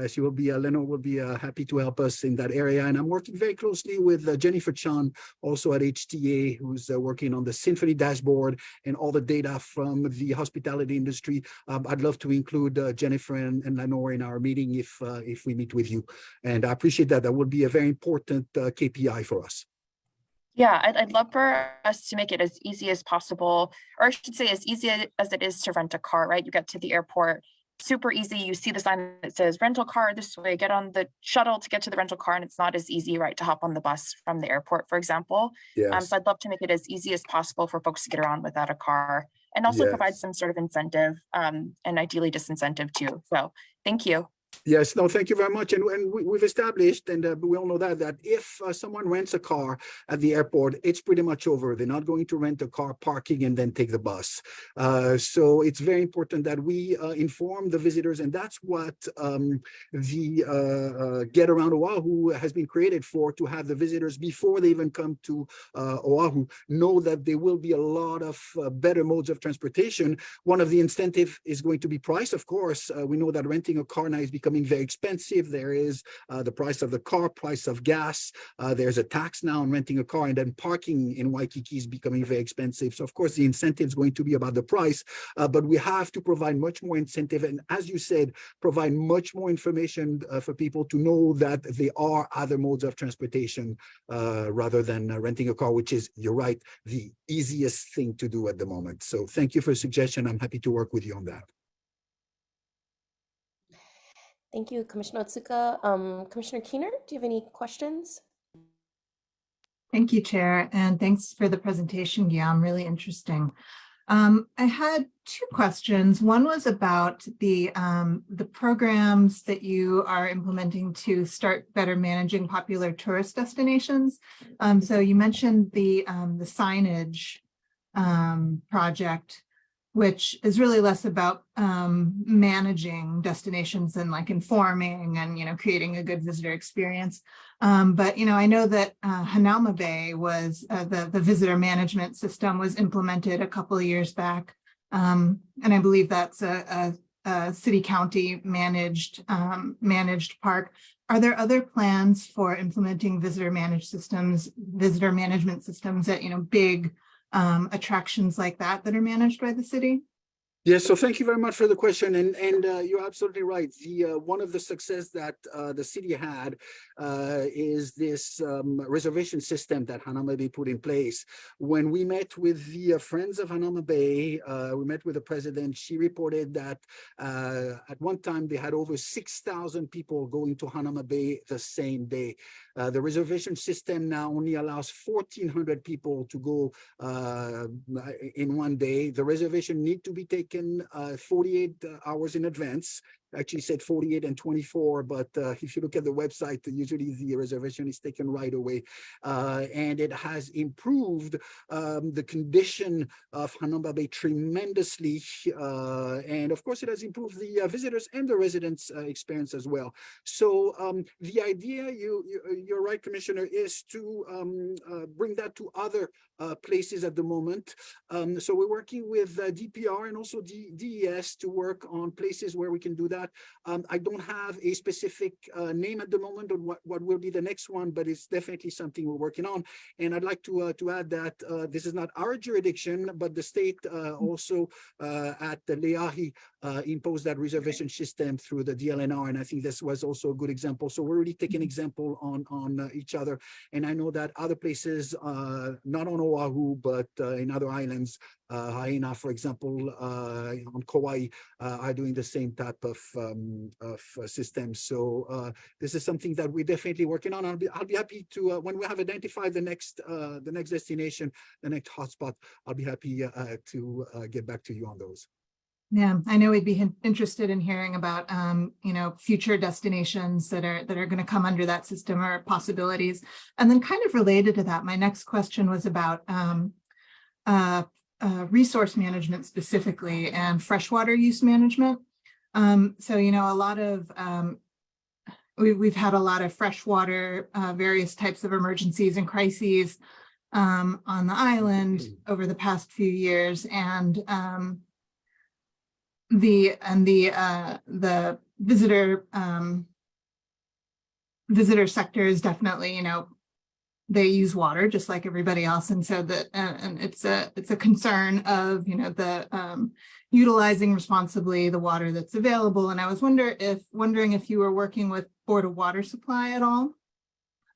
she will be, Leno will be happy to help us in that area. And I'm working very closely with Jennifer Chan, also at HTA, who's working on the Symphony dashboard and all the data from the hospitality industry. I'd love to include Jennifer and Lenore in our meeting if we meet with you. And I appreciate that. That would be a very important KPI for us. Yeah, I'd love for us to make it as easy as possible, or I should say as easy as it is to rent a car, right? You get to the airport, super easy. You see the sign that says rental car this way, get on the shuttle to get to the rental car, and it's not as easy, right, to hop on the bus from the airport, for example. Yes. So I'd love to make it as easy as possible for folks to get around without a car, and also provide some sort of incentive and ideally disincentive too. So thank you. Yes, no, thank you very much. And we've established, and we all know that if someone rents a car at the airport, it's pretty much over. They're not going to rent a car, parking, and then take the bus. So it's very important that we inform the visitors, and that's what the Get Around Oahu has been created for, to have the visitors, before they even come to Oahu, know that there will be a lot of better modes of transportation. One of the incentive is going to be price, of course. We know that renting a car now is becoming very expensive. There is the price of the car, price of gas. There's a tax now on renting a car, and then parking in Waikiki is becoming very expensive. So of course the incentive is going to be about the price, but we have to provide much more incentive. And as you said, provide much more information for people to know that there are other modes of transportation rather than renting a car, which is, you're right, the easiest thing to do at the moment. So thank you for the suggestion. I'm happy to work with you on that. Thank you, Commissioner Otsuka. Commissioner Keener, do you have any questions? Thank you, Chair, and thanks for the presentation, Guillaume. Really interesting. I had two questions. One was about the programs that you are implementing to start better managing popular tourist destinations. So you mentioned the signage project, which is really less about managing destinations and like informing and, creating a good visitor experience. But, I know that Hanauma Bay was the visitor management system was implemented a couple of years back. And I believe that's a city county managed park. Are there other plans for implementing visitor management systems at, big attractions like that are managed by the city? Yes, so thank you very much for the question, and you're absolutely right. The one of the success that the city had is this reservation system that Hanauma Bay put in place. When we met with the Friends of Hanauma Bay, we met with the president. She reported that at one time they had over 6,000 people going to Hanauma Bay the same day. The reservation system now only allows 1,400 people to go in one day. The reservation need to be taken 48 hours in advance. Actually said 48 and 24, but if you look at the website, usually the reservation is taken right away. And it has improved the condition of Hanauma Bay tremendously. And of course, it has improved the visitors and the residents' experience as well. So the idea, you're right, Commissioner, is to bring that to other places at the moment. So we're working with DPR and also DES to work on places where we can do that. I don't have a specific name at the moment on what will be the next one, but it's definitely something we're working on. And I'd like to add that this is not our jurisdiction, but the state also at the Leahi imposed that reservation system through the DLNR, and I think this was also a good example. So we're really taking example on each other, and I know that other places, not on Oahu, but in other islands, Haena, for example, on Kauai, are doing the same type of system. So this is something that we're definitely working on. I'll be happy to when we have identified the next destination, the next hotspot. I'll be happy to get back to you on those. Yeah, I know we'd be interested in hearing about future destinations that are going to come under that system or possibilities. And then kind of related to that, my next question was about resource management specifically and freshwater use management. So a lot of we've had a lot of freshwater, various types of emergencies and crises on the island over the past few years, and the visitor sector is definitely, they use water just like everybody else, and so that and it's a concern of utilizing responsibly the water that's available. And I was wondering if you were working with Board of Water Supply at all,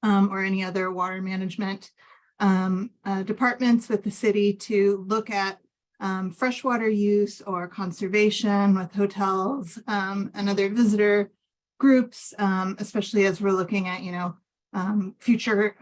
or any other water management departments with the city to look at freshwater use or conservation with hotels and other visitor groups, especially as we're looking at future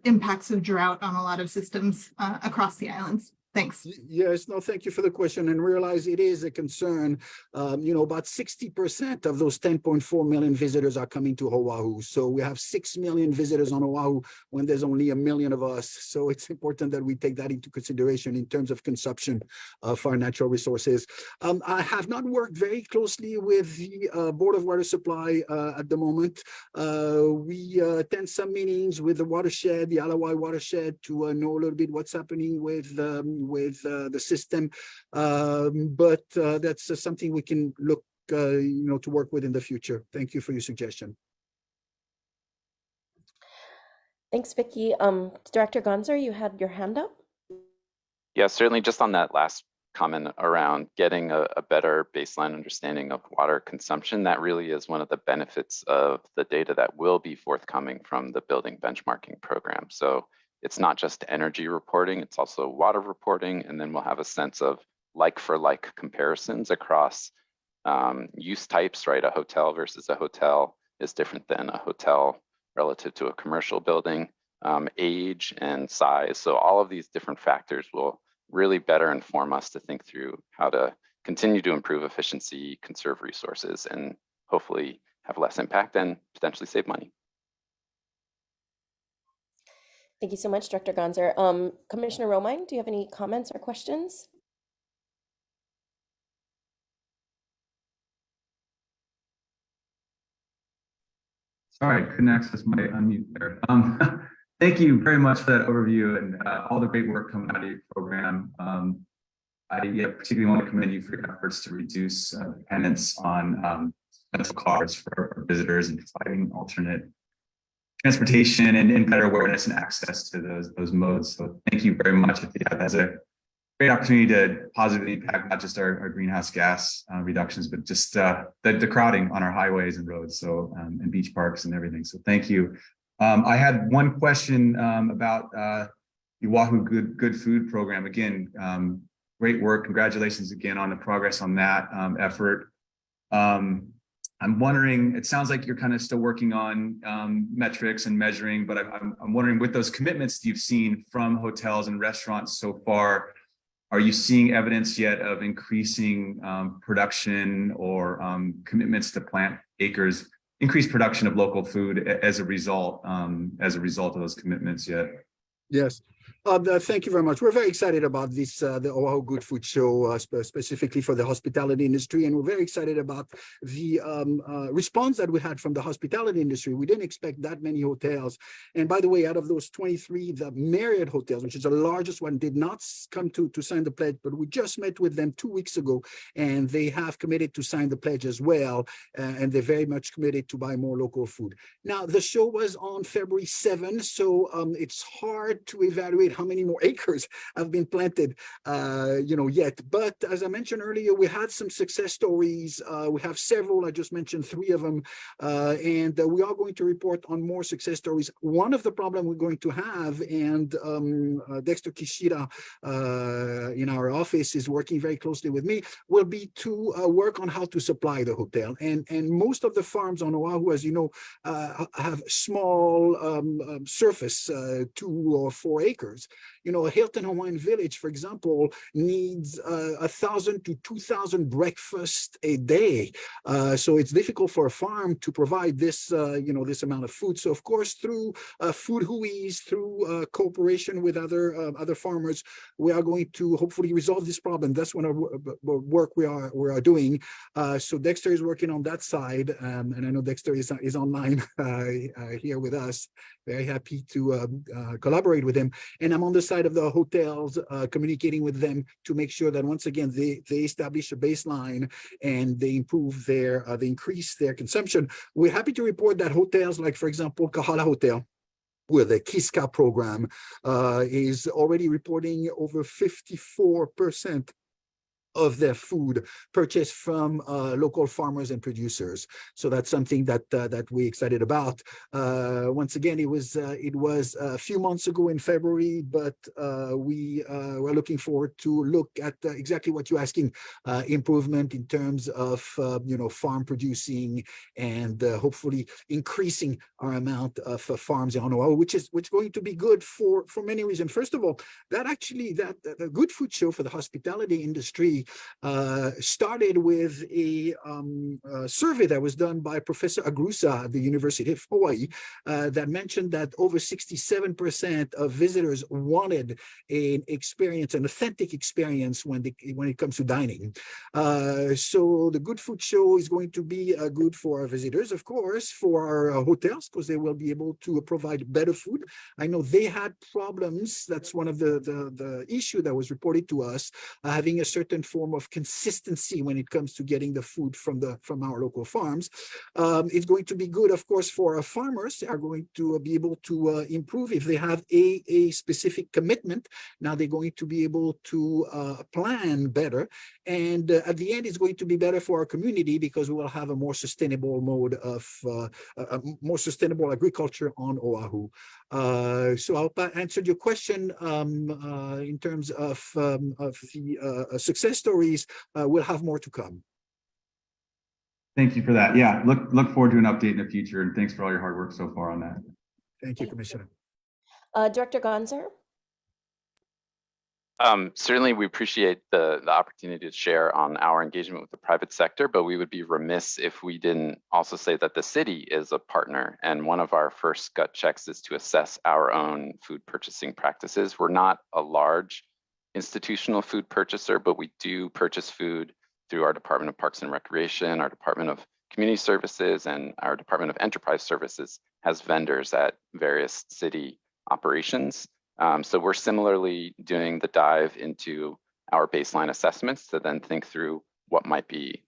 impacts of drought on a lot of systems across the islands. Thanks. Yes, no, thank you for the question, and realize it is a concern. About 60% of those 10.4 million visitors are coming to Oahu. So we have 6 million visitors on Oahu when there's only 1 million of us. So it's important that we take that into consideration in terms of consumption of our natural resources. I have not worked very closely with the Board of Water Supply at the moment. We attend some meetings with the watershed, the Alawai watershed, to know a little bit what's happening with the system, but that's something we can look to work with in the future. Thank you for your suggestion. Thanks, Vicky. Director Gonzer, you had your hand up. Yeah, certainly just on that last comment around getting a better baseline understanding of water consumption, that really is one of the benefits of the data that will be forthcoming from the building benchmarking program. So it's not just energy reporting, it's also water reporting, and then we'll have a sense of like for like comparisons across use types, right? A hotel versus a hotel is different than a hotel relative to a commercial building, age and size. So all of these different factors will really better inform us to think through how to continue to improve efficiency, conserve resources, and hopefully have less impact and potentially save money. Thank you so much, Director Gonzer. Commissioner Romine, do you have any comments or questions? Sorry, couldn't access my unmute there. Thank you very much for that overview and all the great work coming out of your program. I particularly want to commend you for your efforts to reduce dependence on rental cars for our visitors and providing alternate transportation and better awareness and access to those modes. So thank you very much. I think that has a great opportunity to positively impact not just our greenhouse gas reductions, but just the crowding on our highways and roads, so and beach parks and everything. So thank you. I had one question about the Oahu Good Food Program. Again, great work. Congratulations again on the progress on that effort. I'm wondering, it sounds like you're kind of still working on metrics and measuring, but I'm wondering, with those commitments you've seen from hotels and restaurants so far, are you seeing evidence yet of increasing production or commitments to plant acres, increased production of local food as a result of those commitments yet? Yes. Thank you very much. We're very excited about this, the Oahu Good Food Show, specifically for the hospitality industry. And we're very excited about the response that we had from the hospitality industry. We didn't expect that many hotels. And by the way, out of those 23, the Marriott hotels, which is the largest one, did not come to sign the pledge, but we just met with them 2 weeks ago, and they have committed to sign the pledge as well. And they're very much committed to buy more local food. Now, the show was on February 7th, so it's hard to evaluate how many more acres have been planted, yet. But as I mentioned earlier, we had some success stories. We have several. I just mentioned 3 of them, and we are going to report on more success stories. One of the problems we're going to have, and Dexter Kishida in our office is working very closely with me, will be to work on how to supply the hotel. And most of the farms on Oahu, as you know, have small surface, 2 or 4 acres. A Hilton Hawaiian Village, for example, needs 1,000 to 2,000 breakfasts a day. So it's difficult for a farm to provide this, this amount of food. So of course, through food huis, through cooperation with other farmers, we are going to hopefully resolve this problem. That's one of the work we are doing. So Dexter is working on that side, and I know Dexter is online here with us. Very happy to collaborate with him. And I'm on the side of the hotels, communicating with them to make sure that once again they establish a baseline and they increase their consumption. We're happy to report that hotels like, for example, Kahala Hotel, where the Kiska program is already reporting over 54% of their food purchased from local farmers and producers. So that's something that we're excited about. Once again, it was a few months ago in February, but we were looking forward to look at exactly what you're asking, improvement in terms of farm producing and hopefully increasing our amount of farms in Honolulu, which is going to be good for many reasons. First of all, that the Good Food Show for the hospitality industry started with a survey that was done by Professor Agrusa at the University of Hawaii that mentioned that over 67% of visitors wanted an authentic experience when it comes to dining. So the Good Food Show is going to be good for our visitors, of course, for our hotels, because they will be able to provide better food. I know they had problems. That's one of the issue that was reported to us, having a certain form of consistency when it comes to getting the food from our local farms. It's going to be good, of course, for our farmers. They are going to be able to improve if they have a specific commitment. Now they're going to be able to plan better. And at the end, it's going to be better for our community because we will have a more sustainable mode of more sustainable agriculture on Oahu. So I hope I answered your question in terms of the success stories. We'll have more to come. Thank you for that. Yeah, look forward to an update in the future, and thanks for all your hard work so far on that. Thank you, Commissioner. Director Gonzer? Certainly, we appreciate the opportunity to share on our engagement with the private sector, but we would be remiss if we didn't also say that the city is a partner. And one of our first gut checks is to assess our own food purchasing practices. We're not a large institutional food purchaser, but we do purchase food through our Department of Parks and Recreation, our Department of Community Services, and our Department of Enterprise Services has vendors at various city operations. So we're similarly doing the dive into our baseline assessments to then think through what might be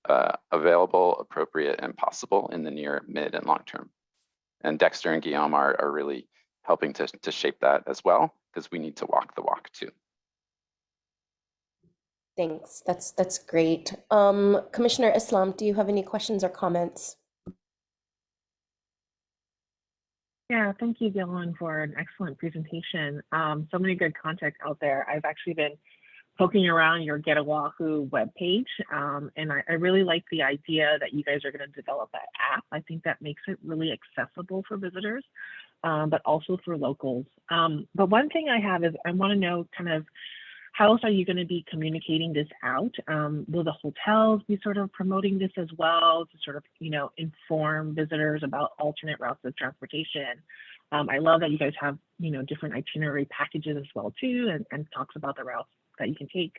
available, appropriate, and possible in the near, mid, and long term. And Dexter and Guillaume are really helping to shape that as well, because we need to walk the walk too. Thanks. That's great. Commissioner Islam, do you have any questions or comments? Yeah, thank you, Dylan, for an excellent presentation. So many good context out there. I've actually been poking around your Get Oahu webpage, and I really like the idea that you guys are going to develop that app. I think that makes it really accessible for visitors, but also for locals. But one thing I have is I want to know kind of how else are you going to be communicating this out? Will the hotels be sort of promoting this as well to sort of, inform visitors about alternate routes of transportation? I love that you guys have, different itinerary packages as well too, and talks about the routes that you can take.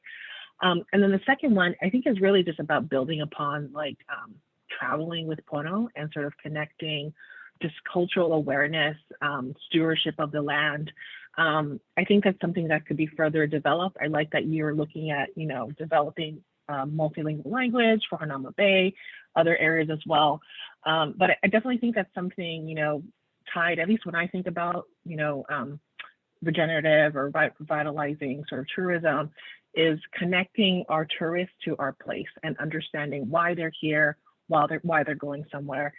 And then the second one, I think is really just about building upon traveling with Pono and sort of connecting just cultural awareness, stewardship of the land. I think that's something that could be further developed. I like that you're looking at, developing multilingual language for Hanauma Bay, other areas as well. But I definitely think that's something, tied, at least when I think about, regenerative or revitalizing sort of tourism, is connecting our tourists to our place and understanding why they're here, why they're going somewhere.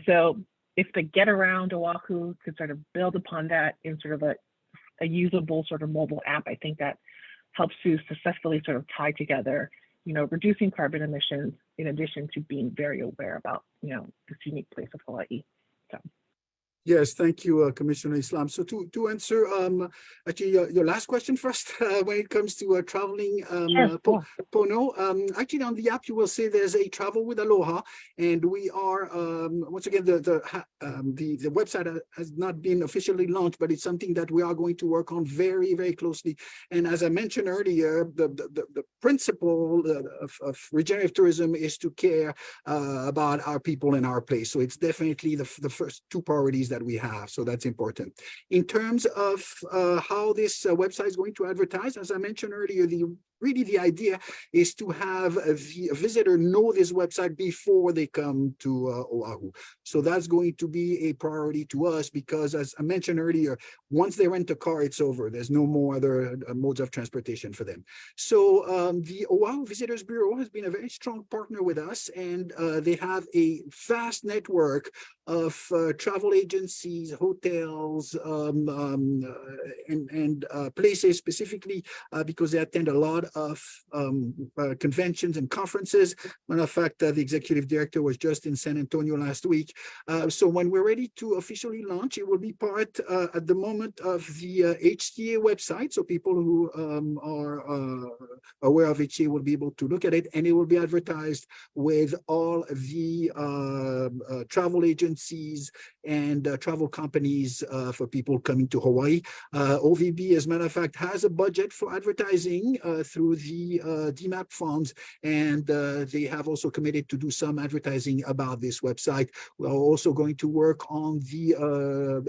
So if the Get Around Oahu could sort of build upon that in sort of a usable sort of mobile app, I think that helps to successfully sort of tie together, reducing carbon emissions in addition to being very aware about, this unique place of Hawaii. So. Yes, thank you, Commissioner Islam. So to answer actually your last question first, when it comes to traveling Pono, actually on the app you will see there's a travel with Aloha, and we are once again the website has not been officially launched, but it's something that we are going to work on very, very closely. And as I mentioned earlier, the principle of regenerative tourism is to care about our people and our place. So it's definitely the first two priorities that we have. So that's important. In terms of how this website is going to advertise, as I mentioned earlier, really the idea is to have a visitor know this website before they come to Oahu. So that's going to be a priority to us because, as I mentioned earlier, once they rent a car, it's over. There's no more other modes of transportation for them. So the Oahu Visitors Bureau has been a very strong partner with us, and they have a vast network of travel agencies, hotels, and places specifically because they attend a lot of conventions and conferences. Matter of fact, the executive director was just in San Antonio last week. So when we're ready to officially launch, it will be part at the moment of the HTA website. So people who are aware of HTA will be able to look at it, and it will be advertised with all the travel agencies and travel companies for people coming to Hawaii. OVB, as a matter of fact, has a budget for advertising through the DMAP funds, and they have also committed to do some advertising about this website. We're also going to work on the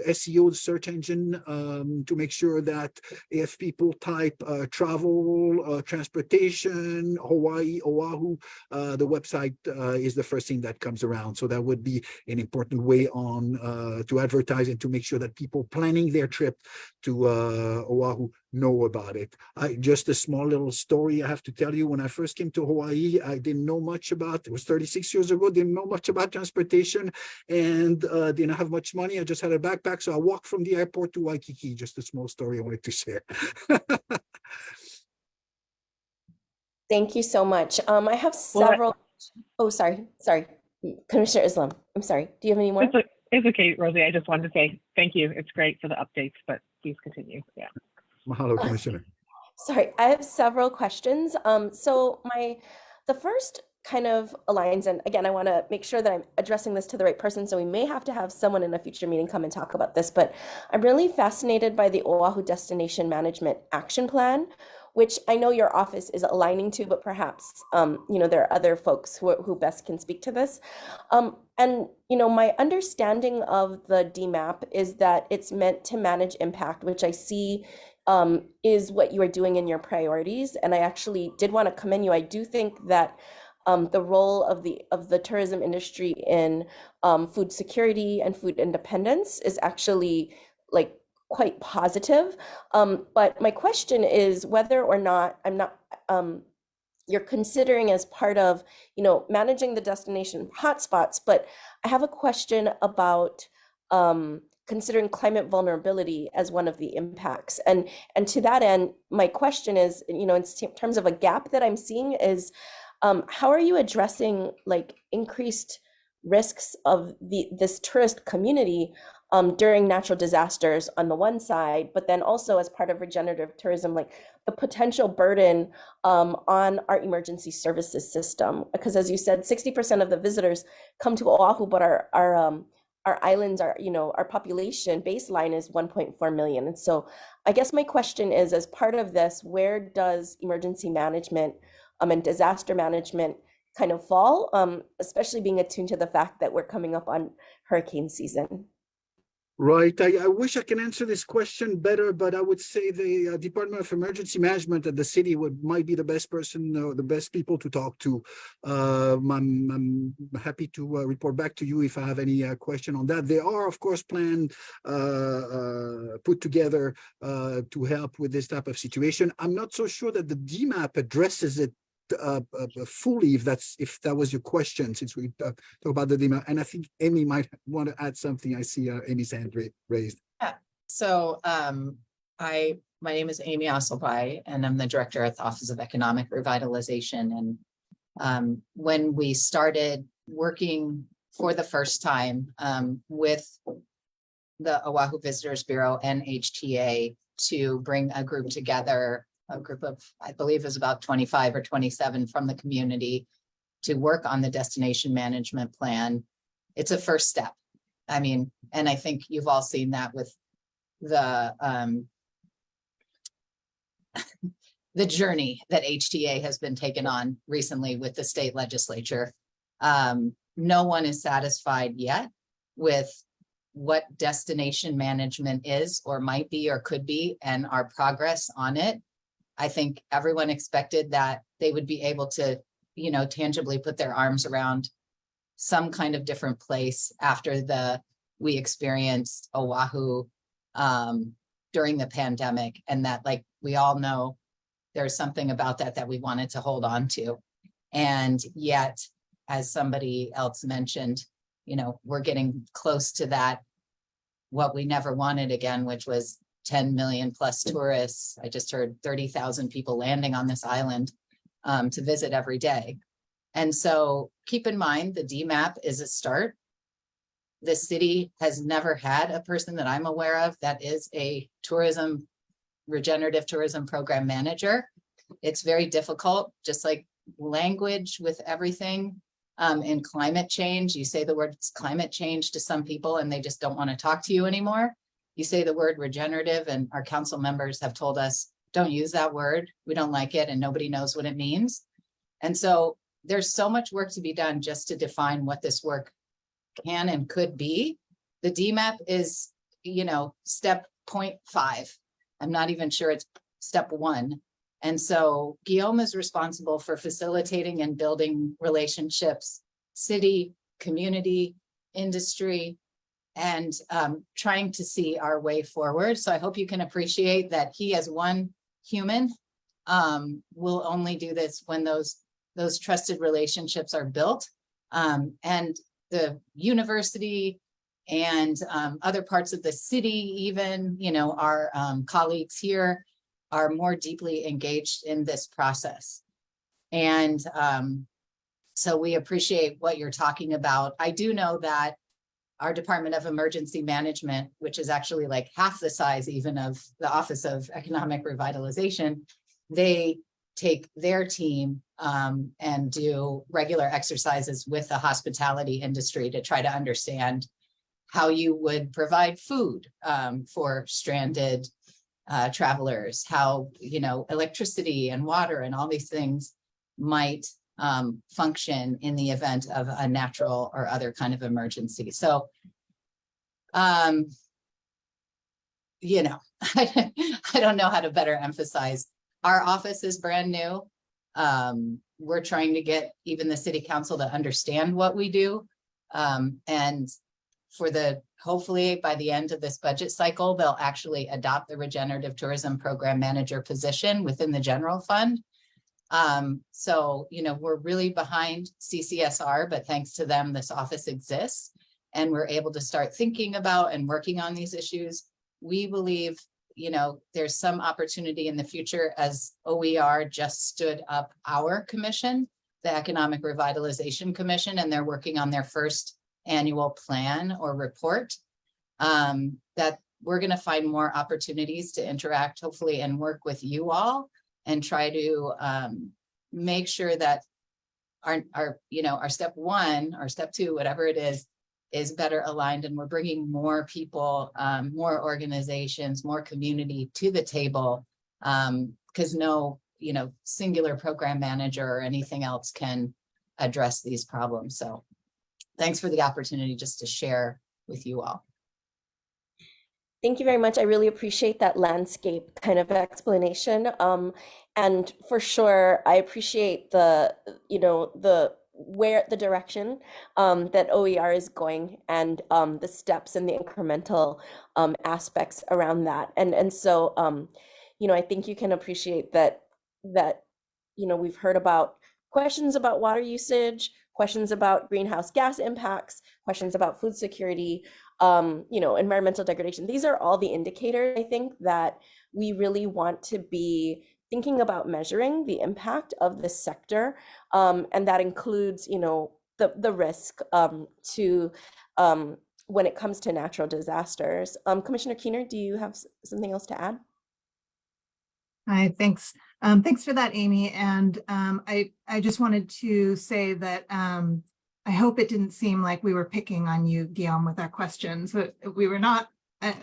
SEO, the search engine, to make sure that if people type travel, transportation, Hawaii, Oahu, the website is the first thing that comes around. So that would be an important way on to advertise and to make sure that people planning their trip to Oahu know about it. Just a small little story I have to tell you. When I first came to Hawaii, I didn't know much about, it was 36 years ago, didn't know much about transportation, and didn't have much money. I just had a backpack, so I walked from the airport to Waikiki. Just a small story I wanted to share. Thank you so much. I have several. Oh, sorry. Commissioner Islam, I'm sorry. Do you have any more? It's okay, Rosie. I just wanted to say thank you. It's great for the updates, but please continue. Yeah. Mahalo, Commissioner. Sorry, I have several questions. The first kind of aligns, and again, I want to make sure that I'm addressing this to the right person. So we may have to have someone in a future meeting come and talk about this. But I'm really fascinated by the Oahu Destination Management Action Plan, which I know your office is aligning to, but perhaps there are other folks who best can speak to this. My understanding of the DMAP is that it's meant to manage impact, which I see is what you are doing in your priorities. And I actually did want to commend you. I do think that the role of the tourism industry in food security and food independence is actually like quite positive. But my question is whether or not you're considering as part of, managing the destination hotspots. But I have a question about considering climate vulnerability as one of the impacts. And to that end, my question is, in terms of a gap that I'm seeing is, how are you addressing like increased risks of this tourist community during natural disasters on the one side, but then also as part of regenerative tourism, like the potential burden on our emergency services system? Because as you said, 60% of the visitors come to Oahu, but our islands are, our population baseline is 1.4 million. And so I guess my question is, as part of this, where does emergency management and disaster management kind of fall, especially being attuned to the fact that we're coming up on hurricane season? Right. I wish I can answer this question better, but I would say the Department of Emergency Management at the city might be the best person, the best people to talk to. I'm happy to report back to you if I have any question on that. There are, of course, plans put together to help with this type of situation. I'm not so sure that the DMAP addresses it fully, if that was your question, since we talk about the DMAP. And I think Amy might want to add something. I see Amy's hand raised. Yeah. So my name is Amy Osselby, and I'm the director at the Office of Economic Revitalization. And when we started working for the first time with the Oahu Visitors Bureau and HTA to bring a group together, a group of, I believe it was about 25 or 27 from the community to work on the destination management plan, it's a first step. I mean, and I think you've all seen that with the the journey that HTA has been taken on recently with the state legislature. No one is satisfied yet with what destination management is or might be or could be, and our progress on it. I think everyone expected that they would be able to, tangibly put their arms around some kind of different place after we experienced Oahu during the pandemic, and that, like we all know, there's something about that we wanted to hold on to. And yet, as somebody else mentioned, we're getting close to that, what we never wanted again, which was 10 million plus tourists. I just heard 30,000 people landing on this island to visit every day. And so keep in mind, the DMAP is a start. The city has never had a person that I'm aware of that is a regenerative tourism program manager. It's very difficult, just like language with everything. In climate change, you say the word climate change to some people and they just don't want to talk to you anymore. You say the word regenerative and our council members have told us, don't use that word. We don't like it and nobody knows what it means. And so there's so much work to be done just to define what this work can and could be. The DMAP is, step 0.5. I'm not even sure it's step 1. And so Guillaume is responsible for facilitating and building relationships, city, community, industry, and trying to see our way forward. So I hope you can appreciate that he, as one human, will only do this when those trusted relationships are built. And the university and other parts of the city, even, our colleagues here are more deeply engaged in this process. And so we appreciate what you're talking about. I do know that our Department of Emergency Management, which is actually like half the size even of the Office of Economic Revitalization, they take their team and do regular exercises with the hospitality industry to try to understand how you would provide food for stranded travelers, how, electricity and water and all these things might function in the event of a natural or other kind of emergency. So, I don't know how to better emphasize. Our office is brand new. We're trying to get even the city council to understand what we do. And hopefully by the end of this budget cycle, they'll actually adopt the regenerative tourism program manager position within the general fund. So, we're really behind CCSR, but thanks to them, this office exists and we're able to start thinking about and working on these issues. We believe, there's some opportunity in the future as OER just stood up our commission, the Economic Revitalization Commission, and they're working on their first annual plan or report, that we're going to find more opportunities to interact, hopefully, and work with you all and try to make sure that our step one or step two, whatever it is better aligned, and we're bringing more people, more organizations, more community to the table, because no, singular program manager or anything else can address these problems. So thanks for the opportunity just to share with you all. Thank you very much. I really appreciate that landscape kind of explanation. And for sure, I appreciate the direction that OER is going, and the steps and the incremental aspects around that. And so, I think you can appreciate that we've heard about questions about water usage, questions about greenhouse gas impacts, questions about food security, environmental degradation. These are all the indicators, I think, that we really want to be thinking about measuring the impact of this sector. And that includes, the risk to when it comes to natural disasters. Commissioner Keener, do you have something else to add? Hi, thanks. Thanks for that, Amy. And I just wanted to say that I hope it didn't seem like we were picking on you, Guillaume, with our questions. We were not.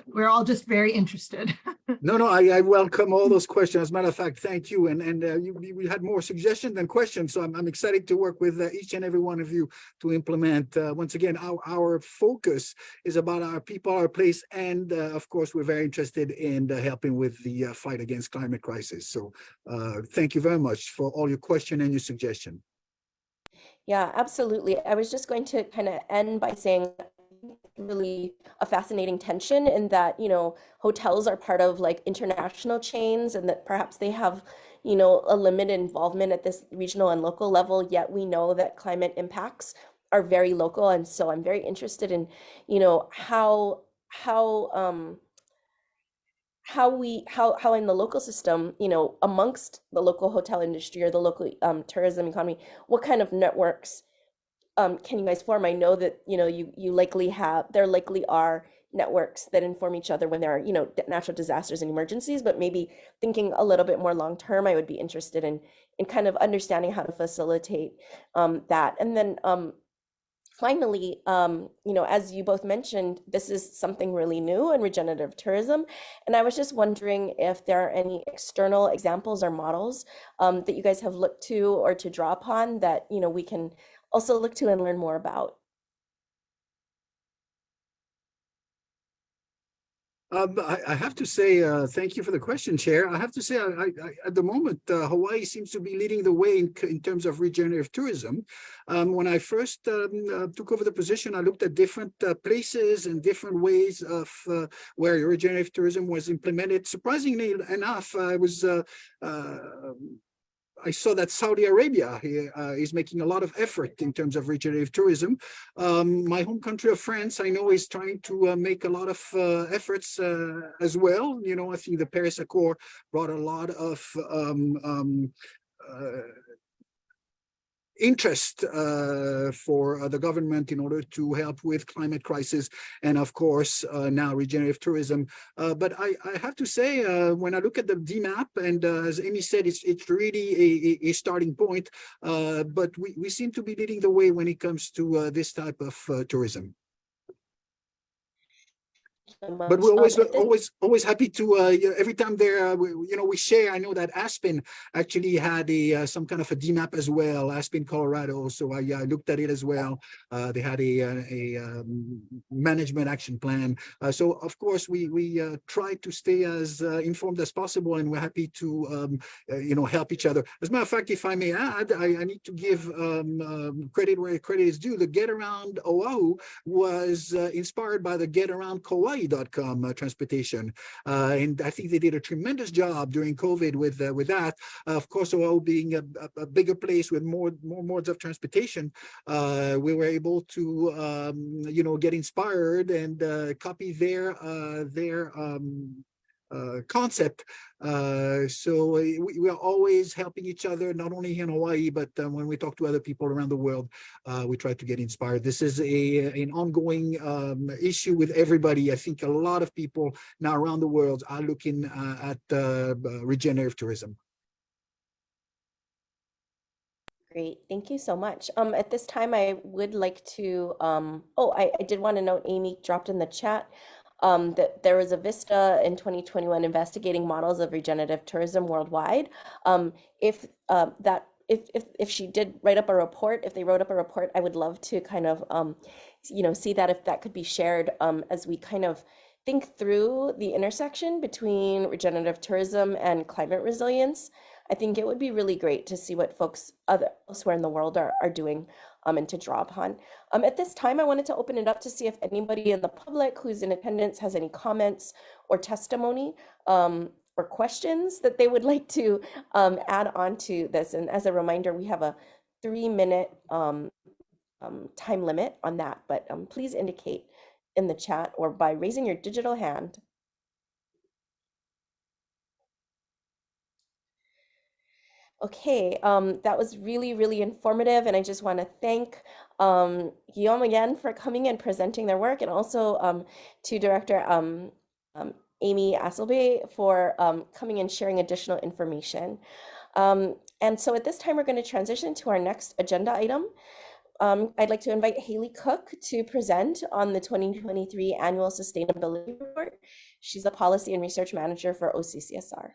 We're all just very interested. No, I welcome all those questions. As a matter of fact, thank you. And we had more suggestions than questions. So I'm excited to work with each and every one of you to implement. Once again, our focus is about our people, our place. And of course, we're very interested in helping with the fight against climate crisis. So thank you very much for all your question and your suggestion. Yeah, absolutely. I was just going to kind of end by saying really a fascinating tension in that, hotels are part of like international chains, and that perhaps they have, a limited involvement at this regional and local level, yet we know that climate impacts are very local. And so I'm very interested in, how in the local system, amongst the local hotel industry or the local tourism economy, what kind of networks can you guys form? I know that, there likely are networks that inform each other when there are, natural disasters and emergencies, but maybe thinking a little bit more long-term, I would be interested in kind of understanding how to facilitate that. And then finally, as you both mentioned, this is something really new in regenerative tourism. And I was just wondering if there are any external examples or models that you guys have looked to or to draw upon that, we can also look to and learn more about. I have to say, thank you for the question, Chair. I have to say, I at the moment, Hawaii seems to be leading the way in terms of regenerative tourism. When I first took over the position, I looked at different places and different ways of where regenerative tourism was implemented. Surprisingly enough, I saw that Saudi Arabia is making a lot of effort in terms of regenerative tourism. My home country of France, I know, is trying to make a lot of efforts as well. I think the Paris Accord brought a lot of interest for the government in order to help with climate crisis, and of course now regenerative tourism. But I have to say, when I look at the DMAP, and as Amy said, it's really a starting point, but we seem to be leading the way when it comes to this type of tourism. But we're always happy to every time there we share. I know that Aspen actually had a some kind of a DMAP as well, Aspen, Colorado. So I looked at it as well. They had a management action plan. So of course we try to stay as informed as possible, and we're happy to help each other. As a matter of fact, if I may add, I need to give credit where credit is due. The Get Around Oahu was inspired by the Get Around Kauai.com transportation, and I think they did a tremendous job during COVID with that. Of course, Oahu being a bigger place with more modes of transportation, we were able to get inspired and copy their concept. So we are always helping each other, not only here in Hawaii, but when we talk to other people around the world, we try to get inspired. This is an ongoing issue with everybody. I think a lot of people now around the world are looking at regenerative tourism. Great, thank you so much. At this time, I would like to, I did want to note, Amy dropped in the chat that there was a Vista in 2021 investigating models of regenerative tourism worldwide. If she did write up a report, if they wrote up a report, I would love to kind of, see that, if that could be shared as we kind of think through the intersection between regenerative tourism and climate resilience. I think it would be really great to see what folks elsewhere in the world are doing and to draw upon. At this time, I wanted to open it up to see if anybody in the public who's in attendance has any comments or testimony or questions that they would like to add on to this. And as a reminder, we have a 3-minute time limit on that, but please indicate in the chat or by raising your digital hand. Okay, that was really, really informative, and I just want to thank Guillaume again for coming and presenting their work, and also to Director Amy Asselby for coming and sharing additional information. And so at this time, we're going to transition to our next agenda item. I'd like to invite Haley Cook to present on the 2023 Annual Sustainability Report. She's a Policy and Research Manager for OCCSR.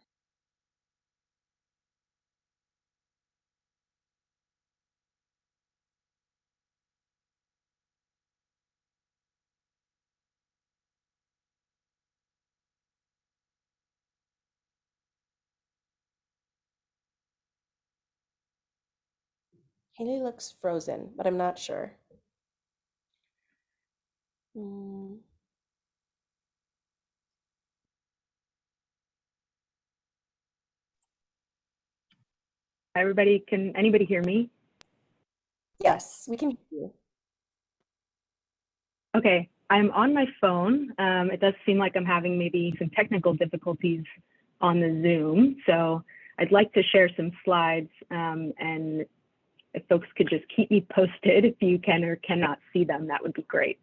Haley looks frozen, but I'm not sure. Everybody, can anybody hear me? Yes, we can hear you. Okay, I'm on my phone. It does seem like I'm having maybe some technical difficulties on the Zoom. So I'd like to share some slides, and if folks could just keep me posted if you can or cannot see them, that would be great.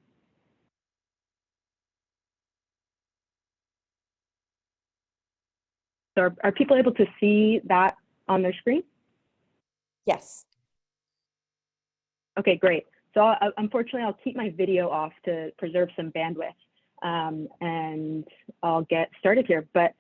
So are people able to see that on their screen? Yes. Okay, great. So unfortunately, I'll keep my video off to preserve some bandwidth, and I'll get started here. But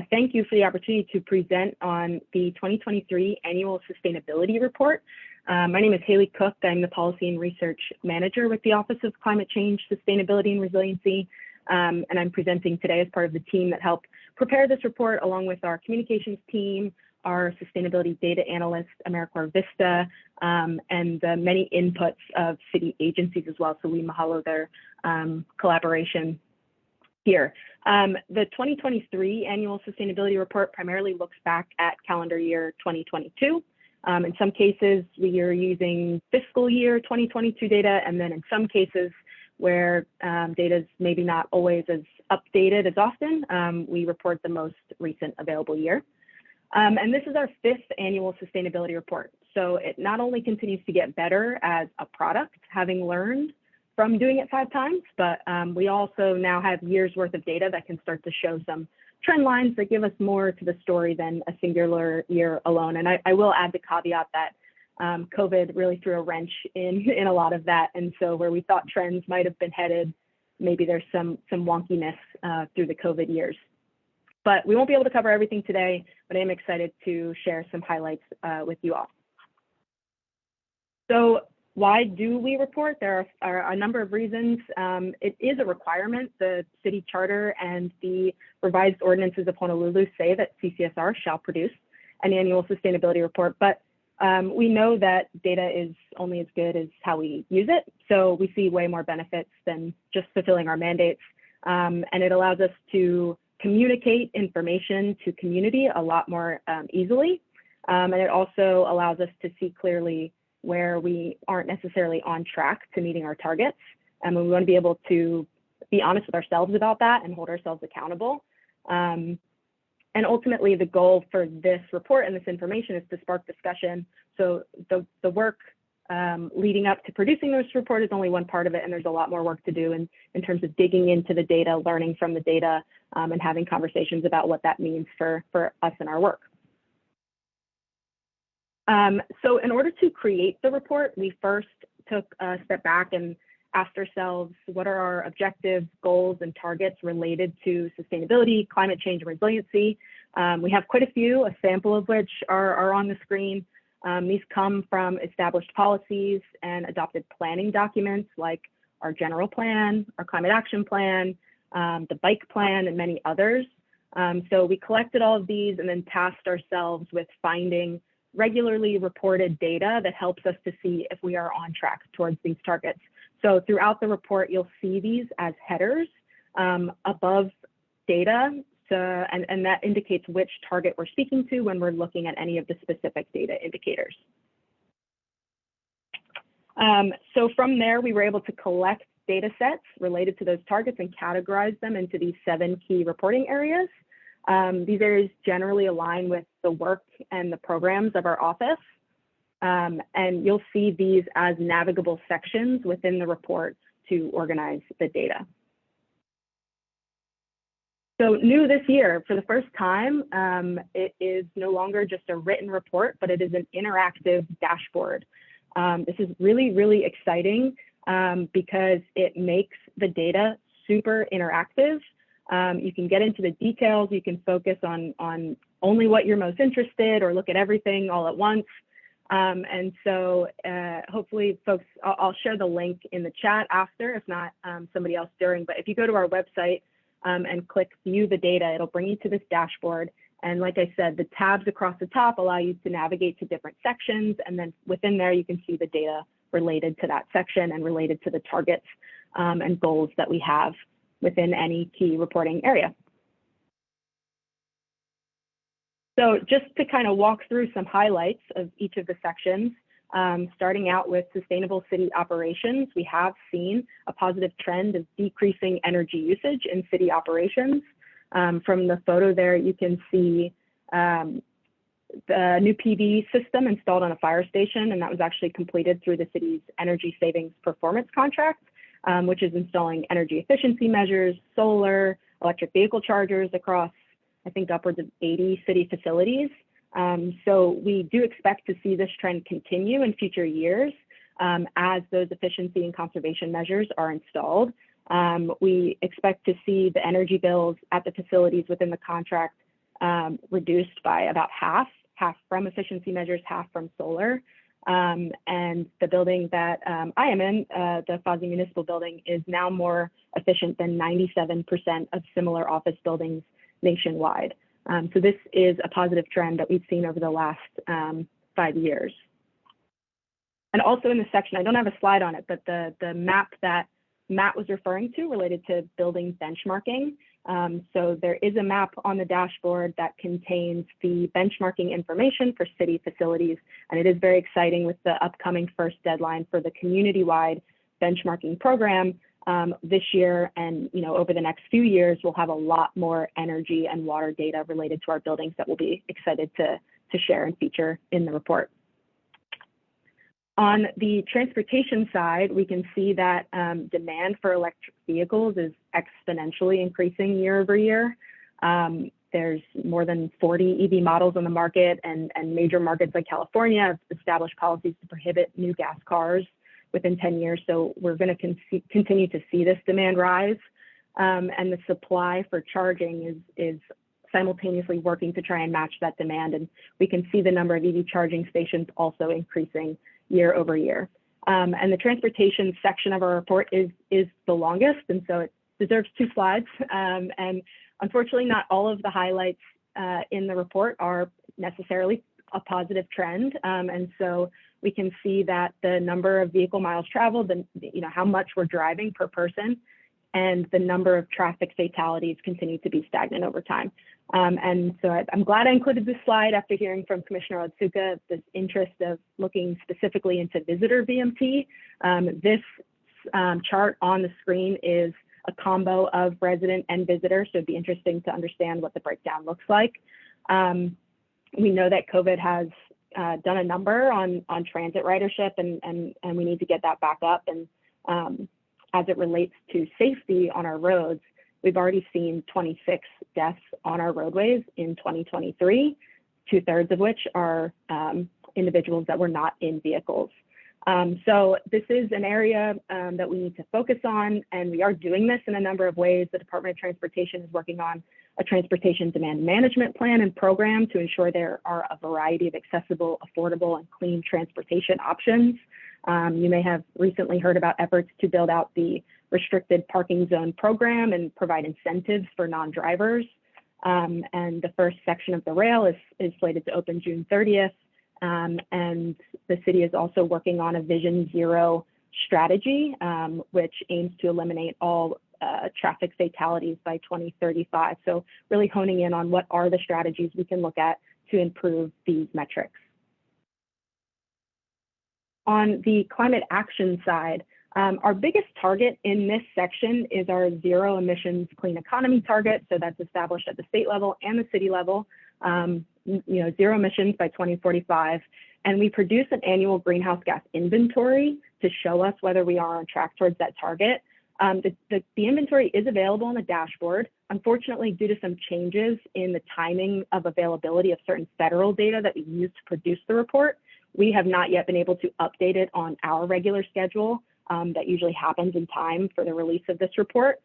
thank you for the opportunity to present on the 2023 Annual Sustainability Report. My name is Haley Cook. I'm the Policy and Research Manager with the Office of Climate Change, Sustainability and Resiliency. And I'm presenting today as part of the team that helped prepare this report, along with our communications team, our sustainability data analyst, AmeriCorps Vista, and the many inputs of city agencies as well. So we mahalo their collaboration here. The 2023 Annual Sustainability Report primarily looks back at calendar year 2022. In some cases, we are using fiscal year 2022 data, and then in some cases where data is maybe not always as updated as often, we report the most recent available year. And this is our 5th annual sustainability report. So it not only continues to get better as a product, having learned from doing it 5 times, but we also now have years worth of data that can start to show some trend lines that give us more to the story than a singular year alone. And I will add the caveat that COVID really threw a wrench in a lot of that. And so where we thought trends might have been headed, maybe there's some wonkiness through the COVID years. But we won't be able to cover everything today, but I am excited to share some highlights with you all. So why do we report? There are a number of reasons. It is a requirement. The city charter and the revised ordinances of Honolulu say that CCSR shall produce an annual sustainability report, but we know that data is only as good as how we use it. So we see way more benefits than just fulfilling our mandates. And it allows us to communicate information to community a lot more easily. And it also allows us to see clearly where we aren't necessarily on track to meeting our targets. And we want to be able to be honest with ourselves about that and hold ourselves accountable. And ultimately, the goal for this report and this information is to spark discussion. So the work leading up to producing this report is only one part of it, and there's a lot more work to do in terms of digging into the data, learning from the data, and having conversations about what that means for us and our work. So in order to create the report, we first took a step back and asked ourselves, what are our objectives, goals, and targets related to sustainability, climate change, and resiliency? We have quite a few, a sample of which are on the screen. These come from established policies and adopted planning documents like our general plan, our climate action plan, the bike plan, and many others. So we collected all of these and then tasked ourselves with finding regularly reported data that helps us to see if we are on track towards these targets. So throughout the report, you'll see these as headers above data. And that indicates which target we're speaking to when we're looking at any of the specific data indicators. So from there, we were able to collect data sets related to those targets and categorize them into these 7 key reporting areas. These areas generally align with the work and the programs of our office. And you'll see these as navigable sections within the report to organize the data. So new this year, for the first time, it is no longer just a written report, but it is an interactive dashboard. This is really, really exciting because it makes the data super interactive. You can get into the details, you can focus on only what you're most interested or look at everything all at once. And so hopefully folks, I'll share the link in the chat after, if not somebody else during, but if you go to our website and click view the data, it'll bring you to this dashboard. And like I said, the tabs across the top allow you to navigate to different sections. And then within there, you can see the data related to that section and related to the targets and goals that we have within any key reporting area. So just to kind of walk through some highlights of each of the sections, starting out with sustainable city operations, we have seen a positive trend of decreasing energy usage in city operations. From the photo there, you can see the new PV system installed on a fire station, and that was actually completed through the city's energy savings performance contract, which is installing energy efficiency measures, solar, electric vehicle chargers across, I think, upwards of 80 city facilities. So we do expect to see this trend continue in future years as those efficiency and conservation measures are installed. We expect to see the energy bills at the facilities within the contract reduced by about half from efficiency measures, half from solar. And the building that I am in, the Fozzie Municipal Building, is now more efficient than 97% of similar office buildings nationwide. So this is a positive trend that we've seen over the last 5 years. And also in this section, I don't have a slide on it, but the map that Matt was referring to related to building benchmarking. So there is a map on the dashboard that contains the benchmarking information for city facilities. And it is very exciting with the upcoming first deadline for the community-wide benchmarking program this year and over the next few years, we'll have a lot more energy and water data related to our buildings that we'll be excited to share and feature in the report. On the transportation side, we can see that demand for electric vehicles is exponentially increasing year over year. There's more than 40 EV models on the market, and major markets like California have established policies to prohibit new gas cars within 10 years. So we're going to continue to see this demand rise. And the supply for charging is simultaneously working to try and match that demand. And we can see the number of EV charging stations also increasing year over year. And the transportation section of our report is the longest, and so it deserves 2 slides. And unfortunately, not all of the highlights in the report are necessarily a positive trend. And so we can see that the number of vehicle miles traveled, and how much we're driving per person, and the number of traffic fatalities continue to be stagnant over time. And so I'm glad I included this slide after hearing from Commissioner Otsuka this interest of looking specifically into visitor VMT. This chart on the screen is a combo of resident and visitor, so it'd be interesting to understand what the breakdown looks like. We know that COVID has done a number on transit ridership, and we need to get that back up. And as it relates to safety on our roads, we've already seen 26 deaths on our roadways in 2023, 2/3 of which are individuals that were not in vehicles. So this is an area that we need to focus on, and we are doing this in a number of ways. The Department of Transportation is working on a transportation demand management plan and program to ensure there are a variety of accessible, affordable, and clean transportation options. You may have recently heard about efforts to build out the restricted parking zone program and provide incentives for non-drivers. And the first section of the rail is slated to open June 30th. And the city is also working on a Vision Zero strategy, which aims to eliminate all traffic fatalities by 2035. So really honing in on what are the strategies we can look at to improve these metrics. On the climate action side, our biggest target in this section is our zero emissions clean economy target. So that's established at the state level and the city level, zero emissions by 2045. And we produce an annual greenhouse gas inventory to show us whether we are on track towards that target. The inventory is available on the dashboard. Unfortunately, due to some changes in the timing of availability of certain federal data that we use to produce the report, we have not yet been able to update it on our regular schedule that usually happens in time for the release of this report.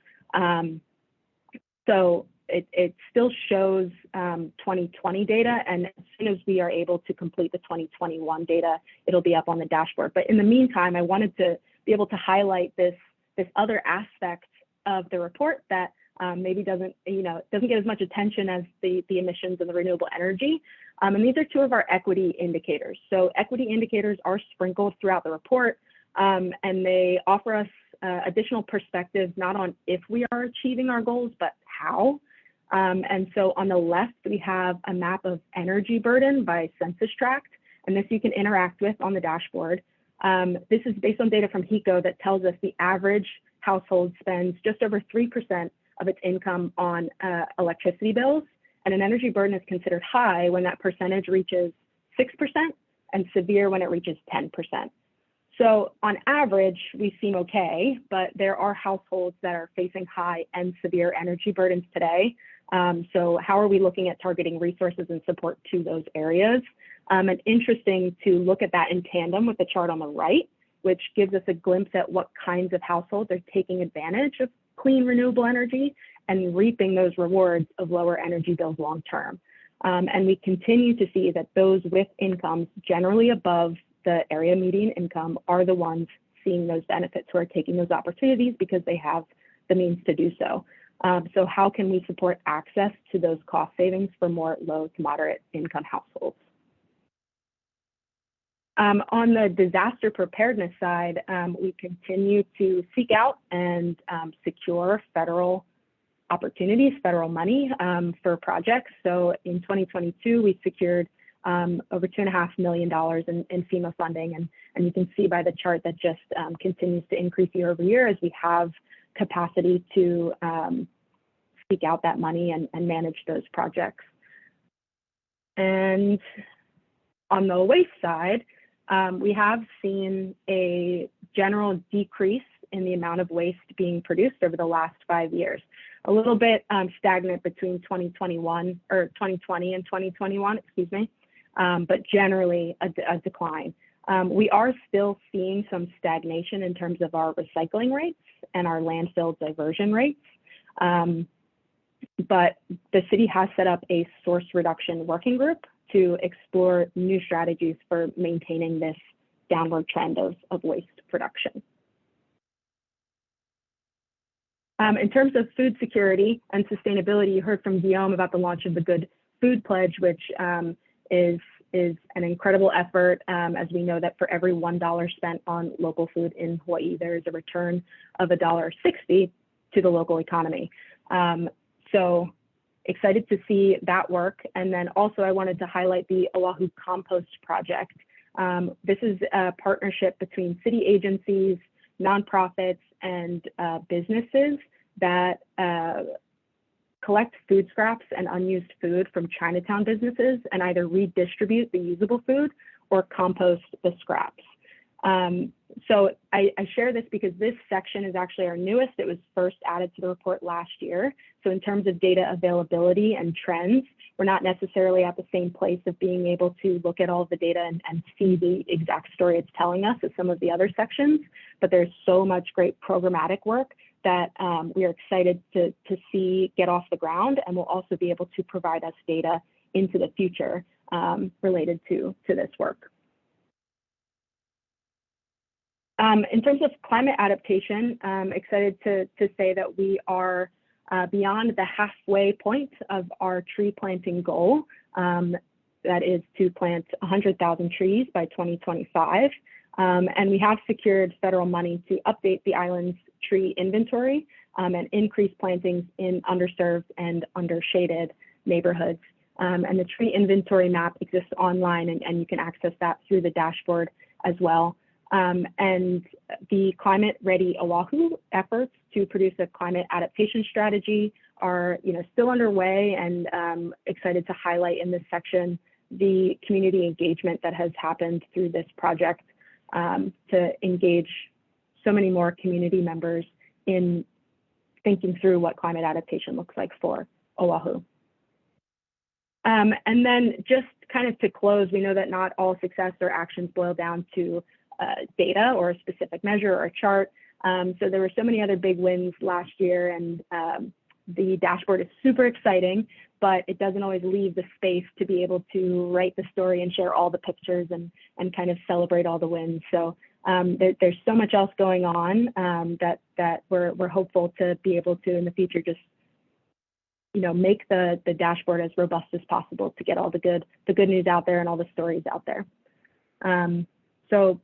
So it still shows 2020 data, and as soon as we are able to complete the 2021 data, it'll be up on the dashboard. But in the meantime, I wanted to be able to highlight this other aspect of the report that maybe doesn't get as much attention as the emissions and the renewable energy. And these are 2 of our equity indicators. So equity indicators are sprinkled throughout the report, and they offer us additional perspective, not on if we are achieving our goals, but how. And so on the left, we have a map of energy burden by census tract, and this you can interact with on the dashboard. This is based on data from HECO that tells us the average household spends just over 3% of its income on electricity bills, and an energy burden is considered high when that percentage reaches 6% and severe when it reaches 10%. So on average, we seem okay, but there are households that are facing high and severe energy burdens today. So how are we looking at targeting resources and support to those areas? And interesting to look at that in tandem with the chart on the right, which gives us a glimpse at what kinds of households are taking advantage of clean renewable energy and reaping those rewards of lower energy bills long term. And we continue to see that those with incomes generally above the area median income are the ones seeing those benefits, who are taking those opportunities because they have the means to do so. So how can we support access to those cost savings for more low to moderate income households? On the disaster preparedness side, we continue to seek out and secure federal opportunities, federal money for projects. So in 2022, we secured over $2.5 million in FEMA funding. And you can see by the chart that just continues to increase year over year as we have capacity to seek out that money and manage those projects. And on the waste side, we have seen a general decrease in the amount of waste being produced over the last 5 years. A little bit stagnant between 2020 and 2021, excuse me, but generally a decline. We are still seeing some stagnation in terms of our recycling rates and our landfill diversion rates. But the city has set up a source reduction working group to explore new strategies for maintaining this downward trend of waste production. In terms of food security and sustainability, you heard from Guillaume about the launch of the Good Food Pledge, which is an incredible effort, as we know that for every $1 spent on local food in Hawaii, there is a return of $1.60 to the local economy. So excited to see that work. And then also I wanted to highlight the Oahu Compost Project. This is a partnership between city agencies, nonprofits, and businesses that collect food scraps and unused food from Chinatown businesses and either redistribute the usable food or compost the scraps. So I share this because this section is actually our newest. It was first added to the report last year. So in terms of data availability and trends, we're not necessarily at the same place of being able to look at all of the data and see the exact story it's telling us as some of the other sections, but there's so much great programmatic work that we are excited to see get off the ground, and will also be able to provide us data into the future related to this work. In terms of climate adaptation, I'm excited to say that we are beyond the halfway point of our tree planting goal. That is to plant 100,000 trees by 2025. And we have secured federal money to update the island's tree inventory and increase plantings in underserved and undershaded neighborhoods. And the tree inventory map exists online, and you can access that through the dashboard as well. And the Climate Ready Oahu efforts to produce a climate adaptation strategy are still underway, and excited to highlight in this section the community engagement that has happened through this project to engage so many more community members in thinking through what climate adaptation looks like for Oahu. And then just kind of to close, we know that not all success or actions boil down to data or a specific measure or a chart. So there were so many other big wins last year, and the dashboard is super exciting, but it doesn't always leave the space to be able to write the story and share all the pictures and kind of celebrate all the wins. So there's so much else going on that we're hopeful to be able to in the future just make the dashboard as robust as possible to get all the good news out there and all the stories out there. So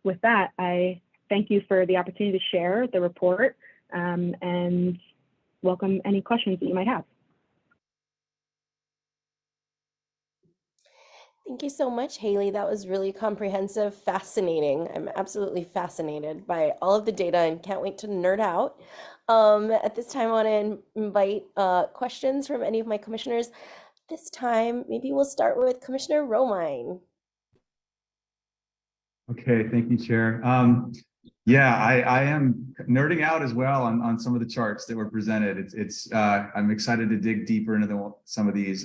with that, I thank you for the opportunity to share the report and welcome any questions that you might have. Thank you so much, Haley. That was really comprehensive, fascinating. I'm absolutely fascinated by all of the data and can't wait to nerd out. At this time, I want to invite questions from any of my commissioners. This time, maybe we'll start with Commissioner Romine. Okay, thank you, Chair. Yeah, I am nerding out as well on some of the charts that were presented. I'm excited to dig deeper into some of these.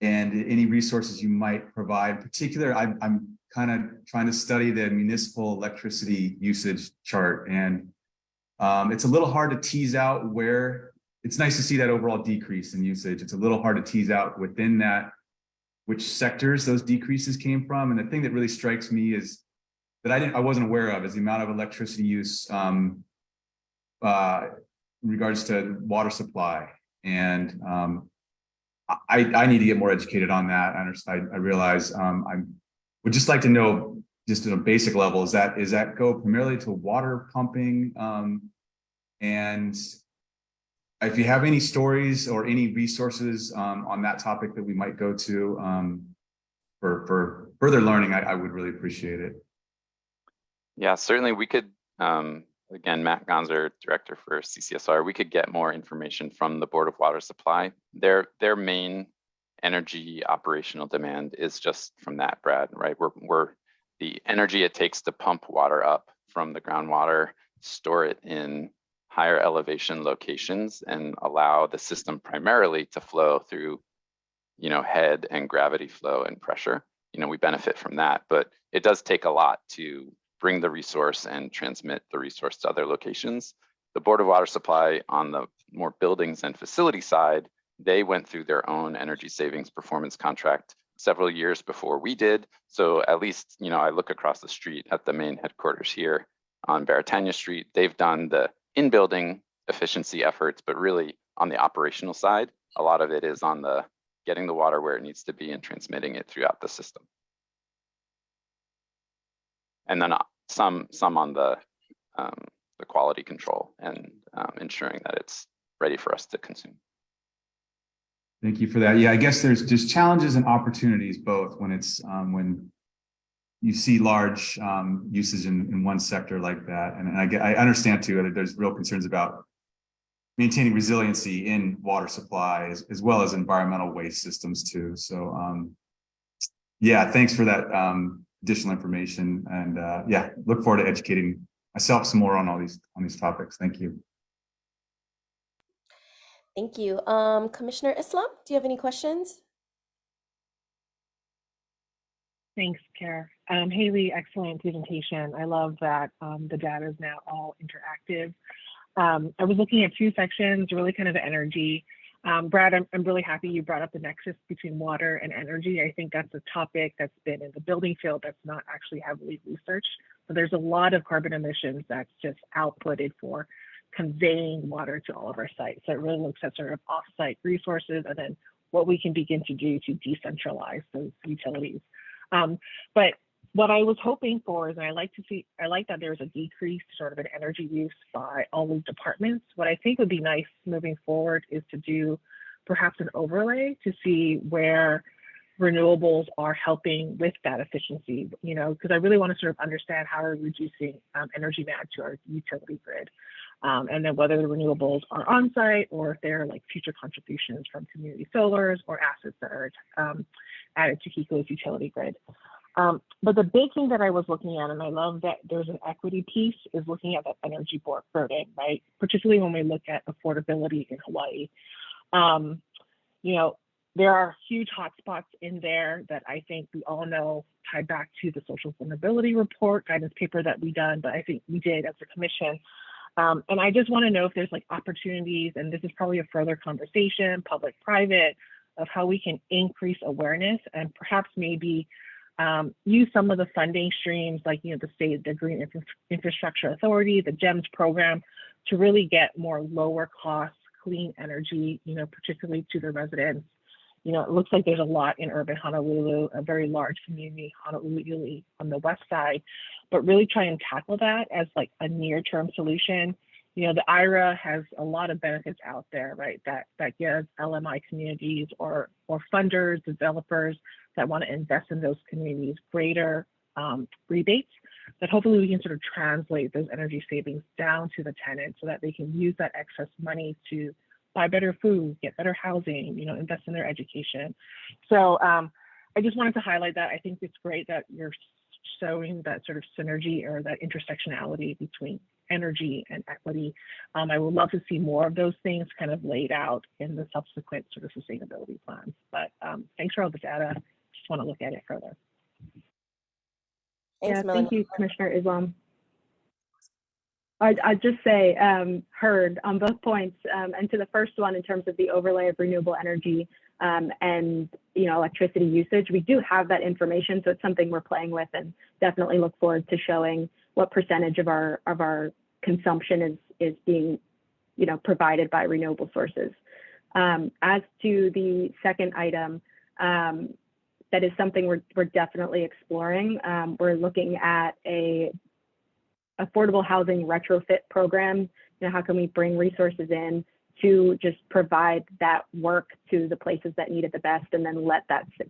And any resources you might provide. Particular, I'm kind of trying to study the municipal electricity usage chart, and it's a little hard to tease out where. It's nice to see that overall decrease in usage. It's a little hard to tease out within that which sectors those decreases came from. And the thing that really strikes me is that I wasn't aware of is the amount of electricity use in regards to water supply. And I need to get more educated on that. I realize I would just like to know, just at a basic level, is that go primarily to water pumping? And if you have any stories or any resources on that topic that we might go to, for further learning, I would really appreciate it. Yeah, certainly we could, again, Matt Gonzer, Director for CCSR, we could get more information from the Board of Water Supply. Their main energy operational demand is just from that, Brad, right? We're the energy it takes to pump water up from the groundwater, store it in higher elevation locations, and allow the system primarily to flow through, head and gravity flow and pressure. We benefit from that, but it does take a lot to bring the resource and transmit the resource to other locations. The Board of Water Supply, on the more buildings and facility side, they went through their own energy savings performance contract several years before we did. So at least, I look across the street at the main headquarters here on Baratania Street. They've done the in-building efficiency efforts, but really on the operational side, a lot of it is on the getting the water where it needs to be and transmitting it throughout the system. And then some on the quality control and ensuring that it's ready for us to consume. Thank you for that. Yeah, I guess there's challenges and opportunities both when it's when you see large usage in one sector like that. And I understand too that there's real concerns about maintaining resiliency in water supplies as well as environmental waste systems too. So yeah, thanks for that additional information. And yeah, look forward to educating myself some more on all these topics. Thank you. Thank you. Commissioner Islam, do you have any questions? Thanks, Chair. Haley, excellent presentation. I love that the data is now all interactive. I was looking at two sections, really kind of the energy. Brad, I'm really happy you brought up the nexus between water and energy. I think that's a topic that's been in the building field that's not actually heavily researched. But there's a lot of carbon emissions that's just outputted for conveying water to all of our sites. So it really looks at sort of off-site resources and then what we can begin to do to decentralize those utilities. But what I was hoping for is, and I like that there's a decrease sort of in energy use by all these departments. What I think would be nice moving forward is to do perhaps an overlay to see where renewables are helping with that efficiency, because I really want to sort of understand how we're reducing energy demand to our utility grid. And then whether the renewables are on site or if they're like future contributions from community solars or assets that are added to HECO's utility grid. But the big thing that I was looking at, and I love that there's an equity piece, is looking at that energy burden, right? Particularly when we look at affordability in Hawaii. There are huge hotspots in there that I think we all know tie back to the social vulnerability report guidance paper that we done, but I think we did as a commission. And I just want to know if there's like opportunities, and this is probably a further conversation, public-private, of how we can increase awareness and perhaps maybe use some of the funding streams like, the Green Infrastructure Authority, the GEMS program, to really get more lower cost, clean energy, particularly to the residents. It looks like there's a lot in urban Honolulu, a very large community, Honolulu on the west side, but really try and tackle that as like a near-term solution. The IRA has a lot of benefits out there, right? That gives LMI communities or funders, developers that want to invest in those communities greater rebates, that hopefully we can sort of translate those energy savings down to the tenants so that they can use that excess money to buy better food, get better housing, invest in their education. So I just wanted to highlight that. I think it's great that you're showing that sort of synergy or that intersectionality between energy and equity. I would love to see more of those things kind of laid out in the subsequent sort of sustainability plans. But thanks for all the data. Just want to look at it further. Thanks, Yeah, Melanie. thank you, Commissioner Islam. I'd just say heard on both points, and to the first one in terms of the overlay of renewable energy and electricity usage, we do have that information, so it's something we're playing with, and definitely look forward to showing what percentage of our consumption is being provided by renewable sources. As to the second item, that is something we're definitely exploring. We're looking at a affordable housing retrofit program. How can we bring resources in to just provide that work to the places that need it the best, and then let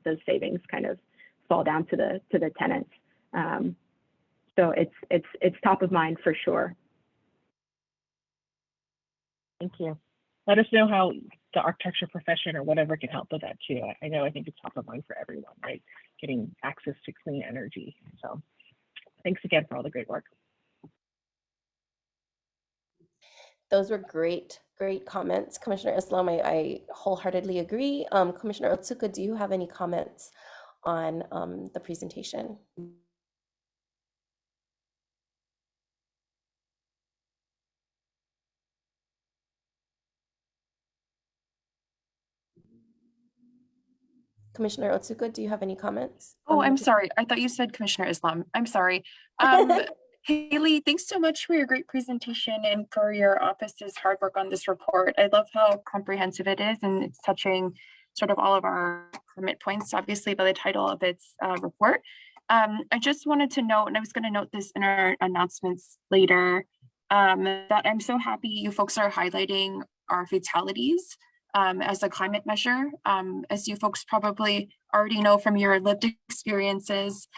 those savings kind of fall down to the tenants. So it's top of mind for sure. Thank you. Let us know how the architecture profession or whatever can help with that too. I think it's top of mind for everyone, right? Getting access to clean energy. So thanks again for all the great work. Those were great comments, Commissioner Islam. I wholeheartedly agree. Commissioner Otsuka, do you have any comments on the presentation? Commissioner Otsuka, do you have any comments? Oh, on I'm the- sorry. I thought you said Commissioner Islam. I'm sorry. Haley, thanks so much for your great presentation and for your office's hard work on this report. I love how comprehensive it is, and it's touching sort of all of our permit points, obviously, by the title of its report. I just wanted to note, and I was going to note this in our announcements later, that I'm so happy you folks are highlighting our fatalities as a climate measure. As you folks probably already know from your lived experiences,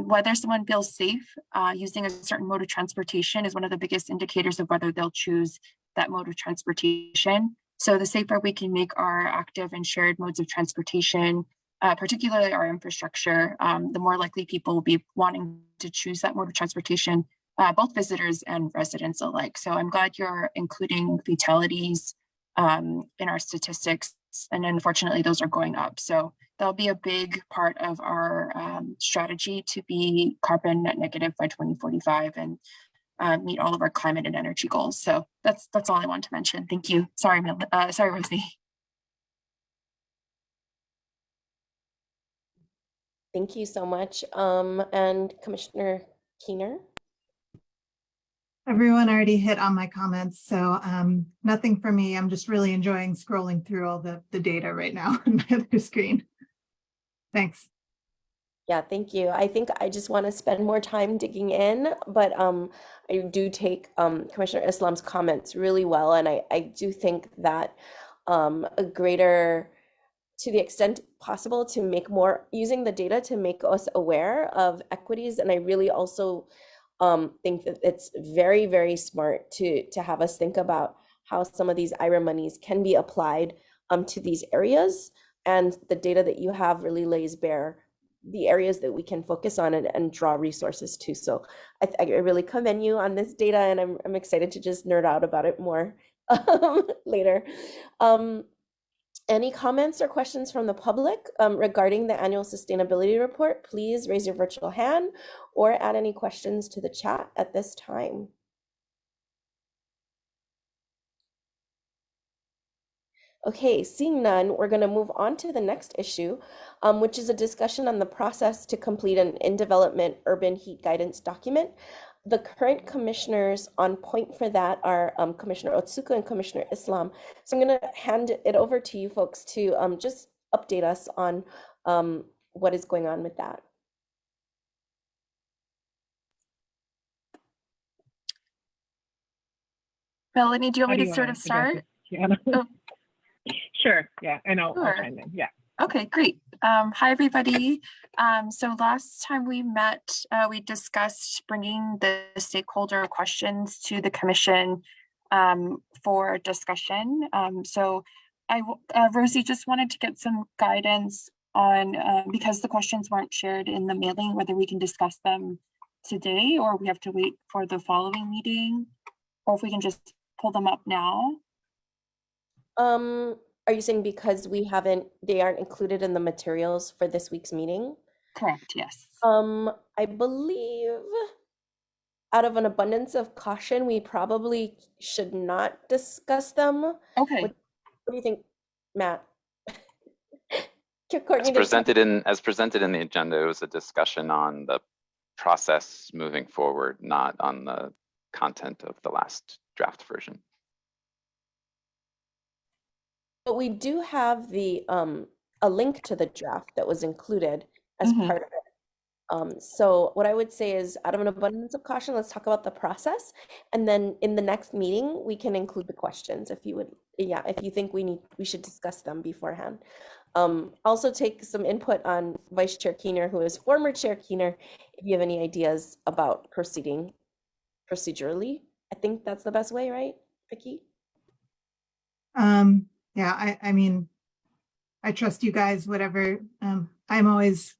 whether someone feels safe using a certain mode of transportation is one of the biggest indicators of whether they'll choose that mode of transportation. So the safer we can make our active and shared modes of transportation, particularly our infrastructure, the more likely people will be wanting to choose that mode of transportation, both visitors and residents alike. So I'm glad you're including fatalities in our statistics, and unfortunately those are going up. So that'll be a big part of our strategy to be carbon net negative by 2045 and meet all of our climate and energy goals. So that's all I want to mention. Thank you. Sorry, sorry, Rosie. Thank you so much. And Commissioner Keener? Everyone already hit on my comments, so nothing for me. I'm just really enjoying scrolling through all the data right now on my other screen. Thanks. Yeah, thank you. I think I just want to spend more time digging in, but I do take Commissioner Islam's comments really well, and I do think that a greater, to the extent possible, to make more, using the data to make us aware of equities. And I really also think that it's very, very smart to have us think about how some of these IRA monies can be applied to these areas. And the data that you have really lays bare the areas that we can focus on and draw resources to. So I really commend you on this data, and I'm excited to just nerd out about it more later. Any comments or questions from the public regarding the annual sustainability report? Please raise your virtual hand or add any questions to the chat at this time. Okay, seeing none, we're going to move on to the next issue, which is a discussion on the process to complete an in-development urban heat guidance document. The current commissioners on point for that are Commissioner Otsuka and Commissioner Islam. So I'm going to hand it over to you folks to just update us on what is going on with that. Melanie, do you want me How to sort of start? Oh. Sure, yeah, and I'll Sure. chime in, yeah. Okay, great. Hi, everybody. So last time we met, we discussed bringing the stakeholder questions to the commission for discussion. So Rosie, just wanted to get some guidance on, because the questions weren't shared in the mailing, whether we can discuss them today or we have to wait for the following meeting, or if we can just pull them up now. Are you saying because they aren't included in the materials for this week's meeting? Correct, yes. I believe out of an abundance of caution, we probably should not discuss them. Okay. What do you think, Matt? As presented in the agenda, it was a discussion on the process moving forward, not on the content of the last draft version. But we do have the a link to the draft that was included as part of it. So what I would say is, out of an abundance of caution, let's talk about the process, and then in the next meeting we can include the questions if you would, if you think we should discuss them beforehand. Also take some input on Vice Chair Keener, who is former Chair Keener, if you have any ideas about proceeding procedurally. I think that's the best way, right, Vicky? Yeah, I mean, I trust you guys, whatever. I'm always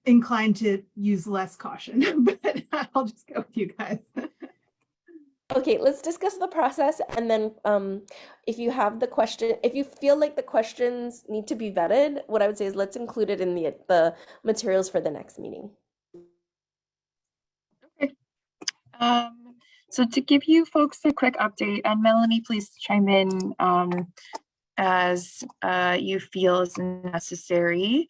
inclined to use less caution, but I'll just go with you guys. Okay, let's discuss the process, and then if you have the question, if you feel like the questions need to be vetted, what I would say is let's include it in the materials for the next meeting. Okay. So to give you folks a quick update, and Melanie, please chime in as you feel is necessary.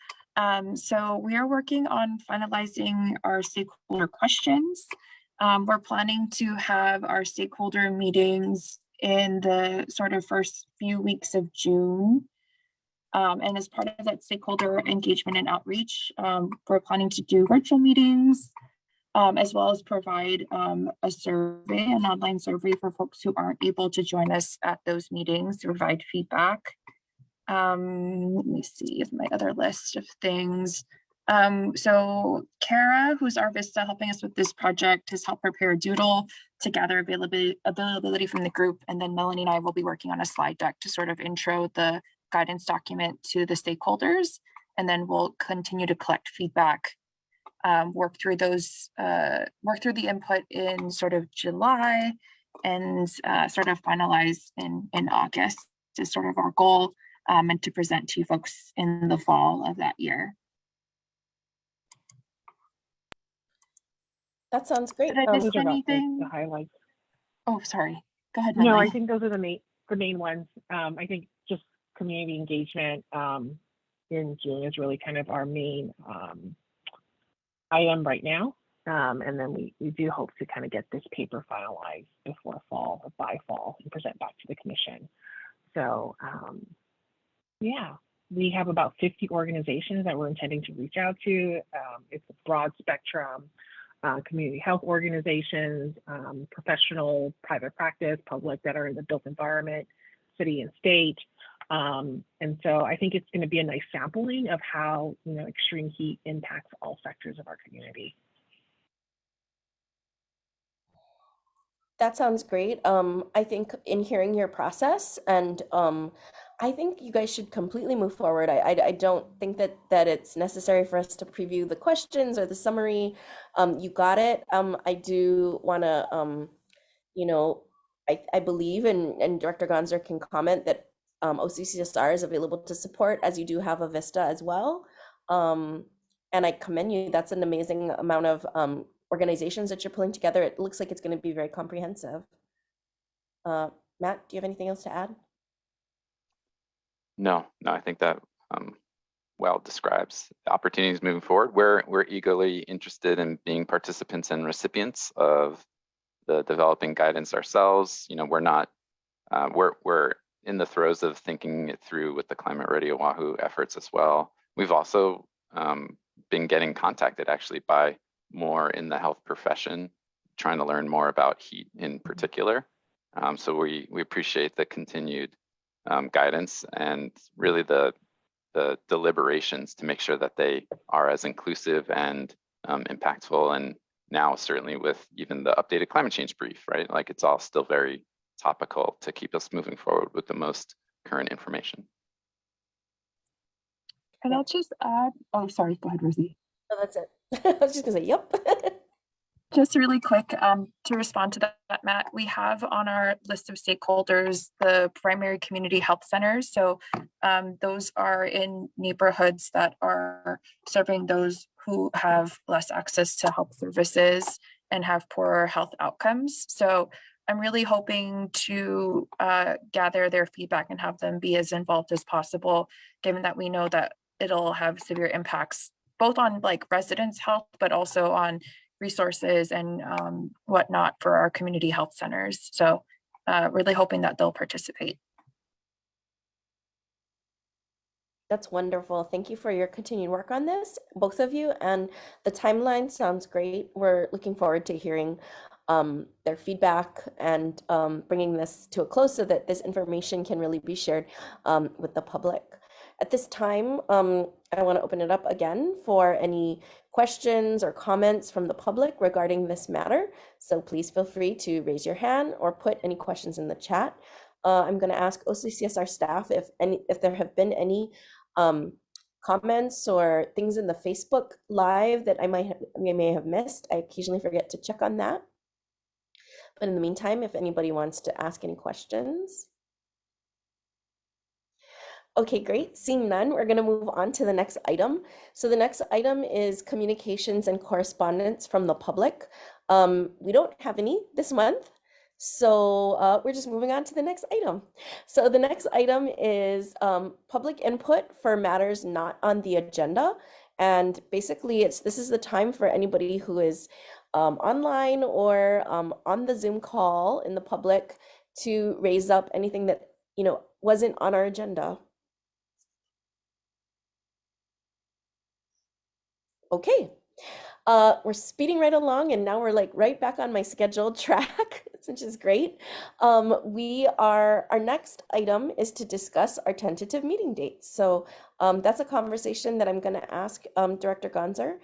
So we are working on finalizing our stakeholder questions. We're planning to have our stakeholder meetings in the sort of first few weeks of June. And as part of that stakeholder engagement and outreach, we're planning to do virtual meetings, as well as provide a survey, an online survey for folks who aren't able to join us at those meetings to provide feedback. Let me see my other list of things. So Kara, who's our Vista helping us with this project, has helped prepare a doodle to gather availability from the group. And then Melanie and I will be working on a slide deck to sort of intro the guidance document to the stakeholders. And then we'll continue to collect feedback, work through the input in sort of July, and sort of finalize in August is sort of our goal, and to present to you folks in the fall of that year. That sounds great. Did I miss Those are about anything? the highlights. Oh, sorry. Go ahead, No, Melanie. I think those are the main ones. I think just community engagement in June is really kind of our main item right now. And then we do hope to kind of get this paper finalized before fall or by fall and present back to the commission. So yeah, we have about 50 organizations that we're intending to reach out to. It's a broad spectrum, community health organizations, professional, private practice, public that are in the built environment, city and state. And so I think it's going to be a nice sampling of how, you know, extreme heat impacts all sectors of our community. That sounds great. I think in hearing your process, and I think you guys should completely move forward. I don't think that it's necessary for us to preview the questions or the summary. You got it. I do want to, you know, I believe, and Director Gonzer can comment that OCCSR is available to support, as you do have a Vista as well. And I commend you. That's an amazing amount of organizations that you're pulling together. It looks like it's going to be very comprehensive. Matt, do you have anything else to add? No, I think that well describes the opportunities moving forward. We're eagerly interested in being participants and recipients of the developing guidance ourselves. You know, we're not, we're in the throes of thinking it through with the Climate Ready Oahu efforts as well. We've also been getting contacted actually by more in the health profession, trying to learn more about heat in particular. So we appreciate the continued guidance and really the deliberations to make sure that they are as inclusive and impactful. And now certainly with even the updated climate change brief, right? Like it's all still very topical to keep us moving forward with the most current information. And I'll just add, oh, sorry, go ahead, Rosie. Oh, that's it. I was just gonna say, yep. Just really quick, to respond to that, Matt, we have on our list of stakeholders the primary community health centers. So those are in neighborhoods that are serving those who have less access to health services and have poorer health outcomes. So I'm really hoping to gather their feedback and have them be as involved as possible, given that we know that it'll have severe impacts both on like residents' health, but also on resources and whatnot for our community health centers. So really hoping that they'll participate. That's wonderful. Thank you for your continued work on this, both of you. And the timeline sounds great. We're looking forward to hearing their feedback and bringing this to a close so that this information can really be shared with the public. At this time, I want to open it up again for any questions or comments from the public regarding this matter. So please feel free to raise your hand or put any questions in the chat. I'm going to ask OCCSR staff if there have been any comments or things in the Facebook Live that I may have missed. I occasionally forget to check on that. But in the meantime, if anybody wants to ask any questions. Okay, great. Seeing none, we're going to move on to the next item. So the next item is communications and correspondence from the public. We don't have any this month, so we're just moving on to the next item. So the next item is public input for matters not on the agenda. And basically, this is the time for anybody who is online or on the Zoom call in the public to raise up anything that wasn't on our agenda. Okay, we're speeding right along, and now we're like right back on my scheduled track, which is great. Our next item is to discuss our tentative meeting dates. So that's a conversation that I'm going to ask Director Gonzer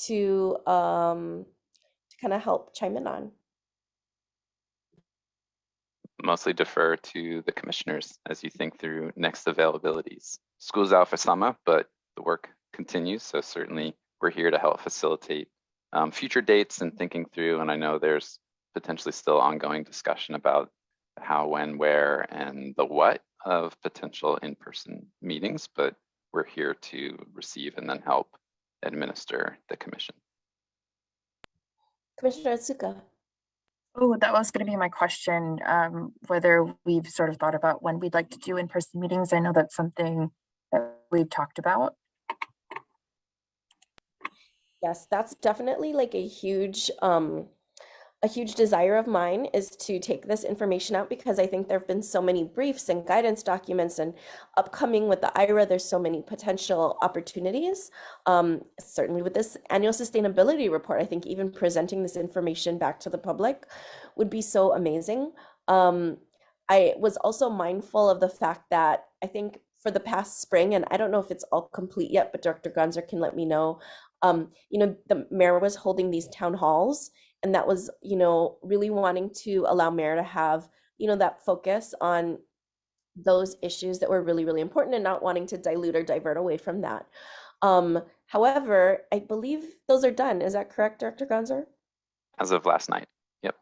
to kind of help chime in on. Mostly defer to the commissioners as you think through next availabilities. School's out for summer, but the work continues, so certainly we're here to help facilitate future dates and thinking through, and I know there's potentially still ongoing discussion about how, when, where, and the what of potential in-person meetings, but we're here to receive and then help administer the commission. Commissioner Otsuka. Oh, that was going to be my question, whether we've sort of thought about when we'd like to do in-person meetings. I know that's something that we've talked about. Yes, that's definitely like a huge desire of mine is to take this information out, because I think there have been so many briefs and guidance documents, and upcoming with the IRA, there's so many potential opportunities. Certainly with this annual sustainability report, I think even presenting this information back to the public would be so amazing. I was also mindful of the fact that I think for the past spring, and I don't know if it's all complete yet, but Director Gonzer can let me know, the mayor was holding these town halls, and that was, really wanting to allow mayor to have, that focus on those issues that were really, really important and not wanting to dilute or divert away from that. However, I believe those are done. Is that correct, Director Gonzer? As of last night. Yep.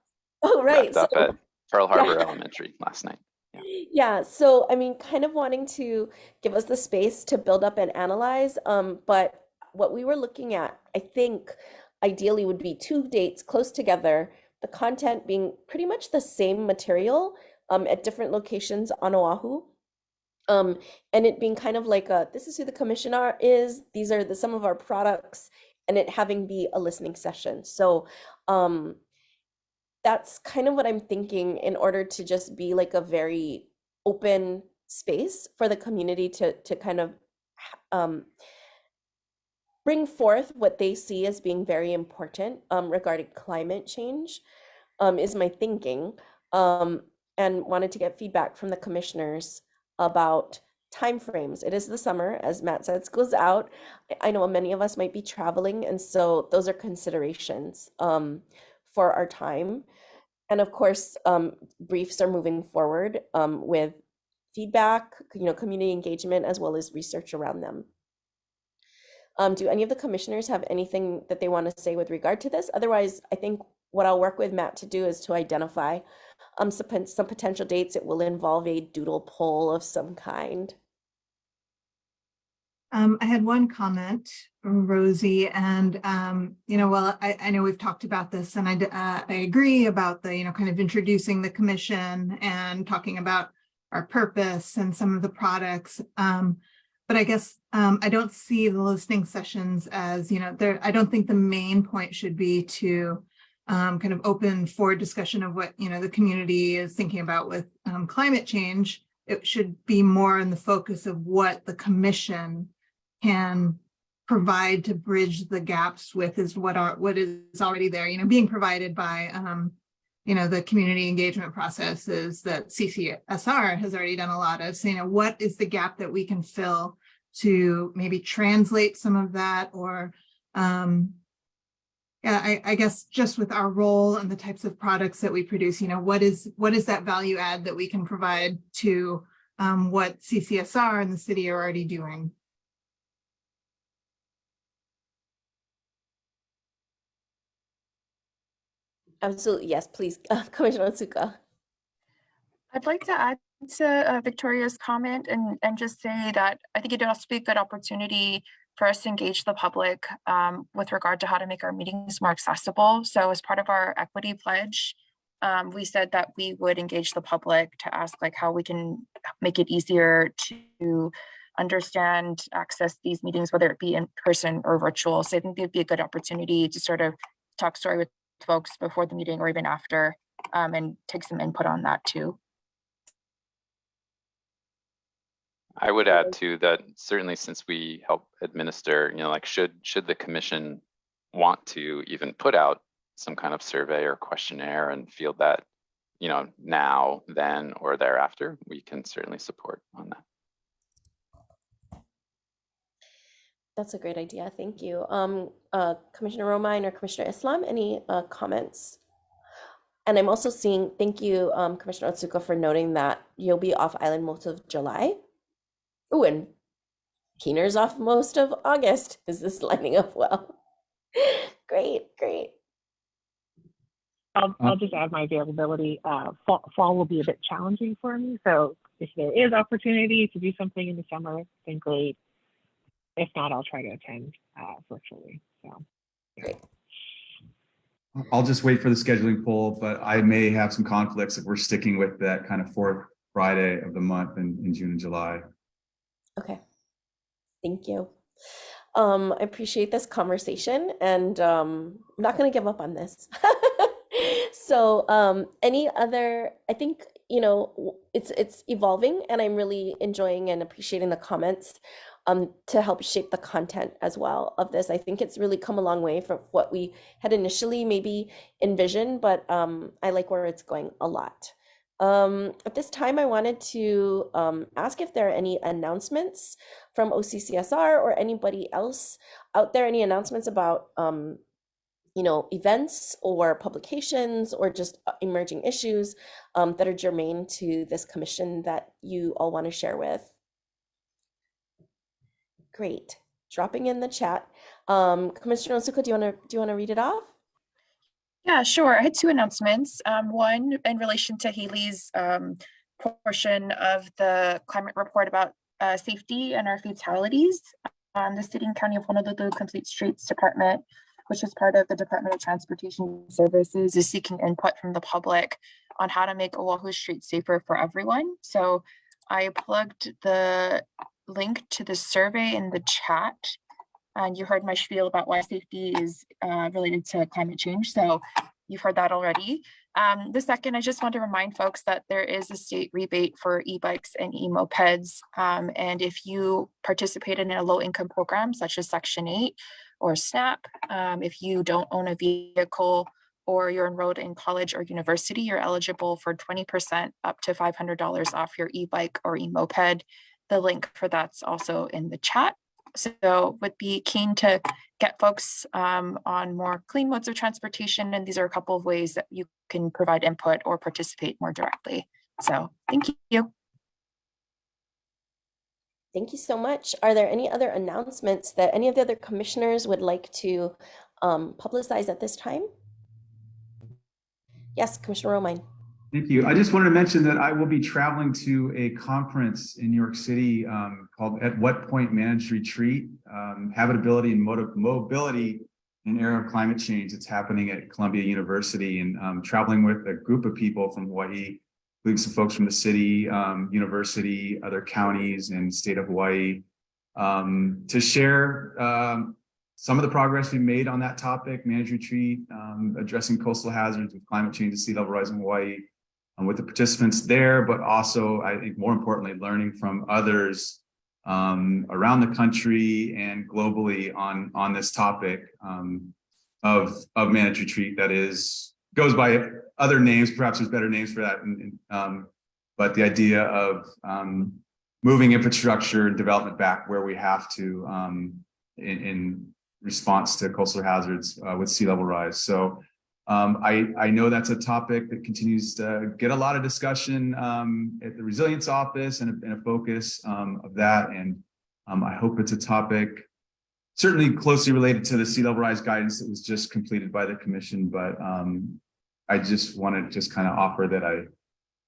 Oh, right. Wrapped up at Pearl Harbor Elementary last night. Yeah, so I mean, kind of wanting to give us the space to build up and analyze, but what we were looking at, I think, ideally would be 2 dates close together, the content being pretty much the same material at different locations on Oahu. And it being kind of like this is who the commission is, these are some of our products, and it having be a listening session. So that's kind of what I'm thinking, in order to just be like a very open space for the community to kind of bring forth what they see as being very important regarding climate change, is my thinking, and wanted to get feedback from the commissioners about timeframes. It is the summer, as Matt said, school's out. I know many of us might be traveling, and so those are considerations for our time. And of course, briefs are moving forward with feedback, community engagement, as well as research around them. Do any of the commissioners have anything that they want to say with regard to this? Otherwise, I think what I'll work with Matt to do is to identify some potential dates. It will involve a doodle poll of some kind. I had one comment, Rosie, and well, I know we've talked about this, and I agree about the kind of introducing the commission and talking about our purpose and some of the products. But I guess I don't see the listening sessions as, I don't think the main point should be to kind of open for discussion of what, the community is thinking about with climate change. It should be more in the focus of what the commission can provide to bridge the gaps with what is already there, being provided by the community engagement processes that CCSR has already done a lot of, saying, what is the gap that we can fill to maybe translate some of that, or yeah, I guess just with our role and the types of products that we produce, what is that value add that we can provide to what CCSR and the city are already doing? Absolutely, yes, please, Commissioner Otsuka. I'd like to add to Victoria's comment and just say that I think it'd also be a good opportunity for us to engage the public with regard to how to make our meetings more accessible. So as part of our equity pledge, we said that we would engage the public to ask like how we can make it easier to understand, access these meetings, whether it be in person or virtual. So I think it'd be a good opportunity to sort of talk story with folks before the meeting or even after, and take some input on that too. I would add too that certainly since we help administer, like should the commission want to even put out some kind of survey or questionnaire and field that, now, then, or thereafter, we can certainly support on that. That's a great idea. Thank you. Commissioner Romine or Commissioner Islam, any comments? And I'm also seeing, thank you, Commissioner Otsuka, for noting that you'll be off island most of July. Oh, and Keener's off most of August. Is this lining up well? Great. I'll just add my availability. Fall will be a bit challenging for me. So if there is opportunity to do something in the summer, then great. If not, I'll try to attend virtually. So Great. I'll just wait for the scheduling poll, but I may have some conflicts if we're sticking with that kind of fourth Friday of the month in June and July. Okay. Thank you. I appreciate this conversation, and I'm not going to give up on this. So any other, I think, it's evolving, and I'm really enjoying and appreciating the comments to help shape the content as well of this. I think it's really come a long way from what we had initially maybe envisioned, but I like where it's going a lot. At this time, I wanted to ask if there are any announcements from OCCSR or anybody else out there, any announcements about events or publications or just emerging issues that are germane to this commission that you all want to share with. Great. Dropping in the chat. Commissioner Otsuka, do you want to read it off? Yeah, sure. I had two announcements. One in relation to Haley's portion of the climate report about safety and our fatalities. The City and County of Honolulu Complete Streets Department, which is part of the Department of Transportation Services, is seeking input from the public on how to make Oahu streets safer for everyone. So I plugged the link to the survey in the chat, and you heard my spiel about why safety is related to climate change. So you've heard that already. The second, I just want to remind folks that there is a state rebate for e-bikes and e-mopeds. And if you participate in a low income program such as Section 8 or SNAP, if you don't own a vehicle or you're enrolled in college or university, you're eligible for 20% up to $500 off your e-bike or e-moped. The link for that's also in the chat. So would be keen to get folks on more clean modes of transportation. And these are a couple of ways that you can provide input or participate more directly. So thank you. Thank you so much. Are there any other announcements that any of the other commissioners would like to publicize at this time? Yes, Commissioner Romine. Thank you. I just wanted to mention that I will be traveling to a conference in New York City called At What Point Managed Retreat, Habitability and Mobility in an Era of Climate Change. It's happening at Columbia University, and traveling with a group of people from Hawaii, including some folks from the city, university, other counties, and state of Hawaii, to share some of the progress we made on that topic, managed retreat, addressing coastal hazards with climate change and sea level rise in Hawaii, with the participants there, but also, I think more importantly, learning from others around the country and globally on this topic of managed retreat that is goes by other names. Perhaps there's better names for that. But the idea of moving infrastructure and development back where we have to in response to coastal hazards with sea level rise. So I know that's a topic that continues to get a lot of discussion at the Resilience Office and a focus of that. And I hope it's a topic certainly closely related to the sea level rise guidance that was just completed by the commission. But I just want to just kind of offer that I'm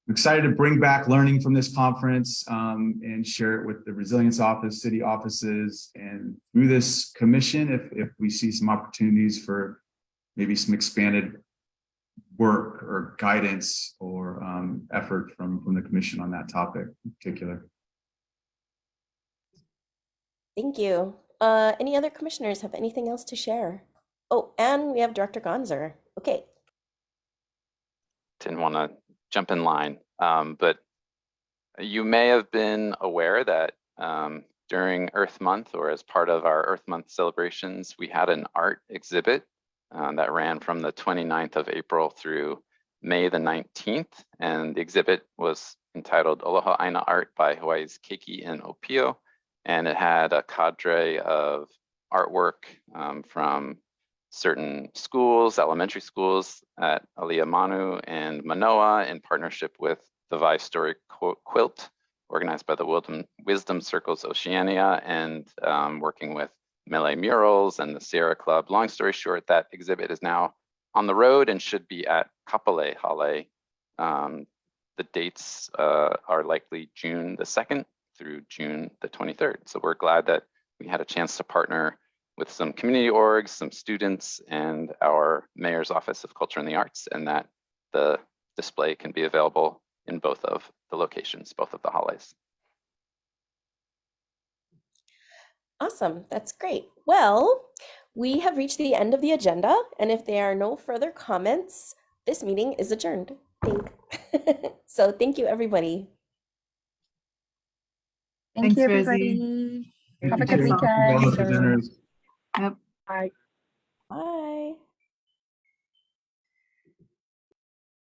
excited to bring back learning from this conference and share it with the Resilience Office, city offices, and through this commission, if we see some opportunities for maybe some expanded work or guidance or effort from the commission on that topic in particular. Thank you. Any other commissioners have anything else to share? Oh, and we have Director Gonzer. Okay. Didn't want to jump in line, but you may have been aware that during Earth Month, or as part of our Earth Month celebrations, we had an art exhibit that ran from the 29th of April through May the 19th. And the exhibit was entitled Aloha Aina Art by Hawaii's Keiki and Opio. And it had a cadre of artwork from certain schools, elementary schools at Alea Manu and Manoa, in partnership with the Vai Story Quilt, organized by the Wisdom Circles Oceania, and working with Melee Murals and the Sierra Club. Long story short, that exhibit is now on the road and should be at Kapolei Hale. The dates are likely June the 2nd through June the 23rd. So we're glad that we had a chance to partner with some community orgs, some students, and our Mayor's Office of Culture and the Arts, and that the display can be available in both of the locations, both of the hallways. Awesome. That's great. Well, we have reached the end of the agenda, and if there are no further comments, this meeting is adjourned. So thank you, everybody. Thank Thanks, you, Rosie. everybody. Have a good Chair. weekend. All the presenters. Yep. Bye. Bye.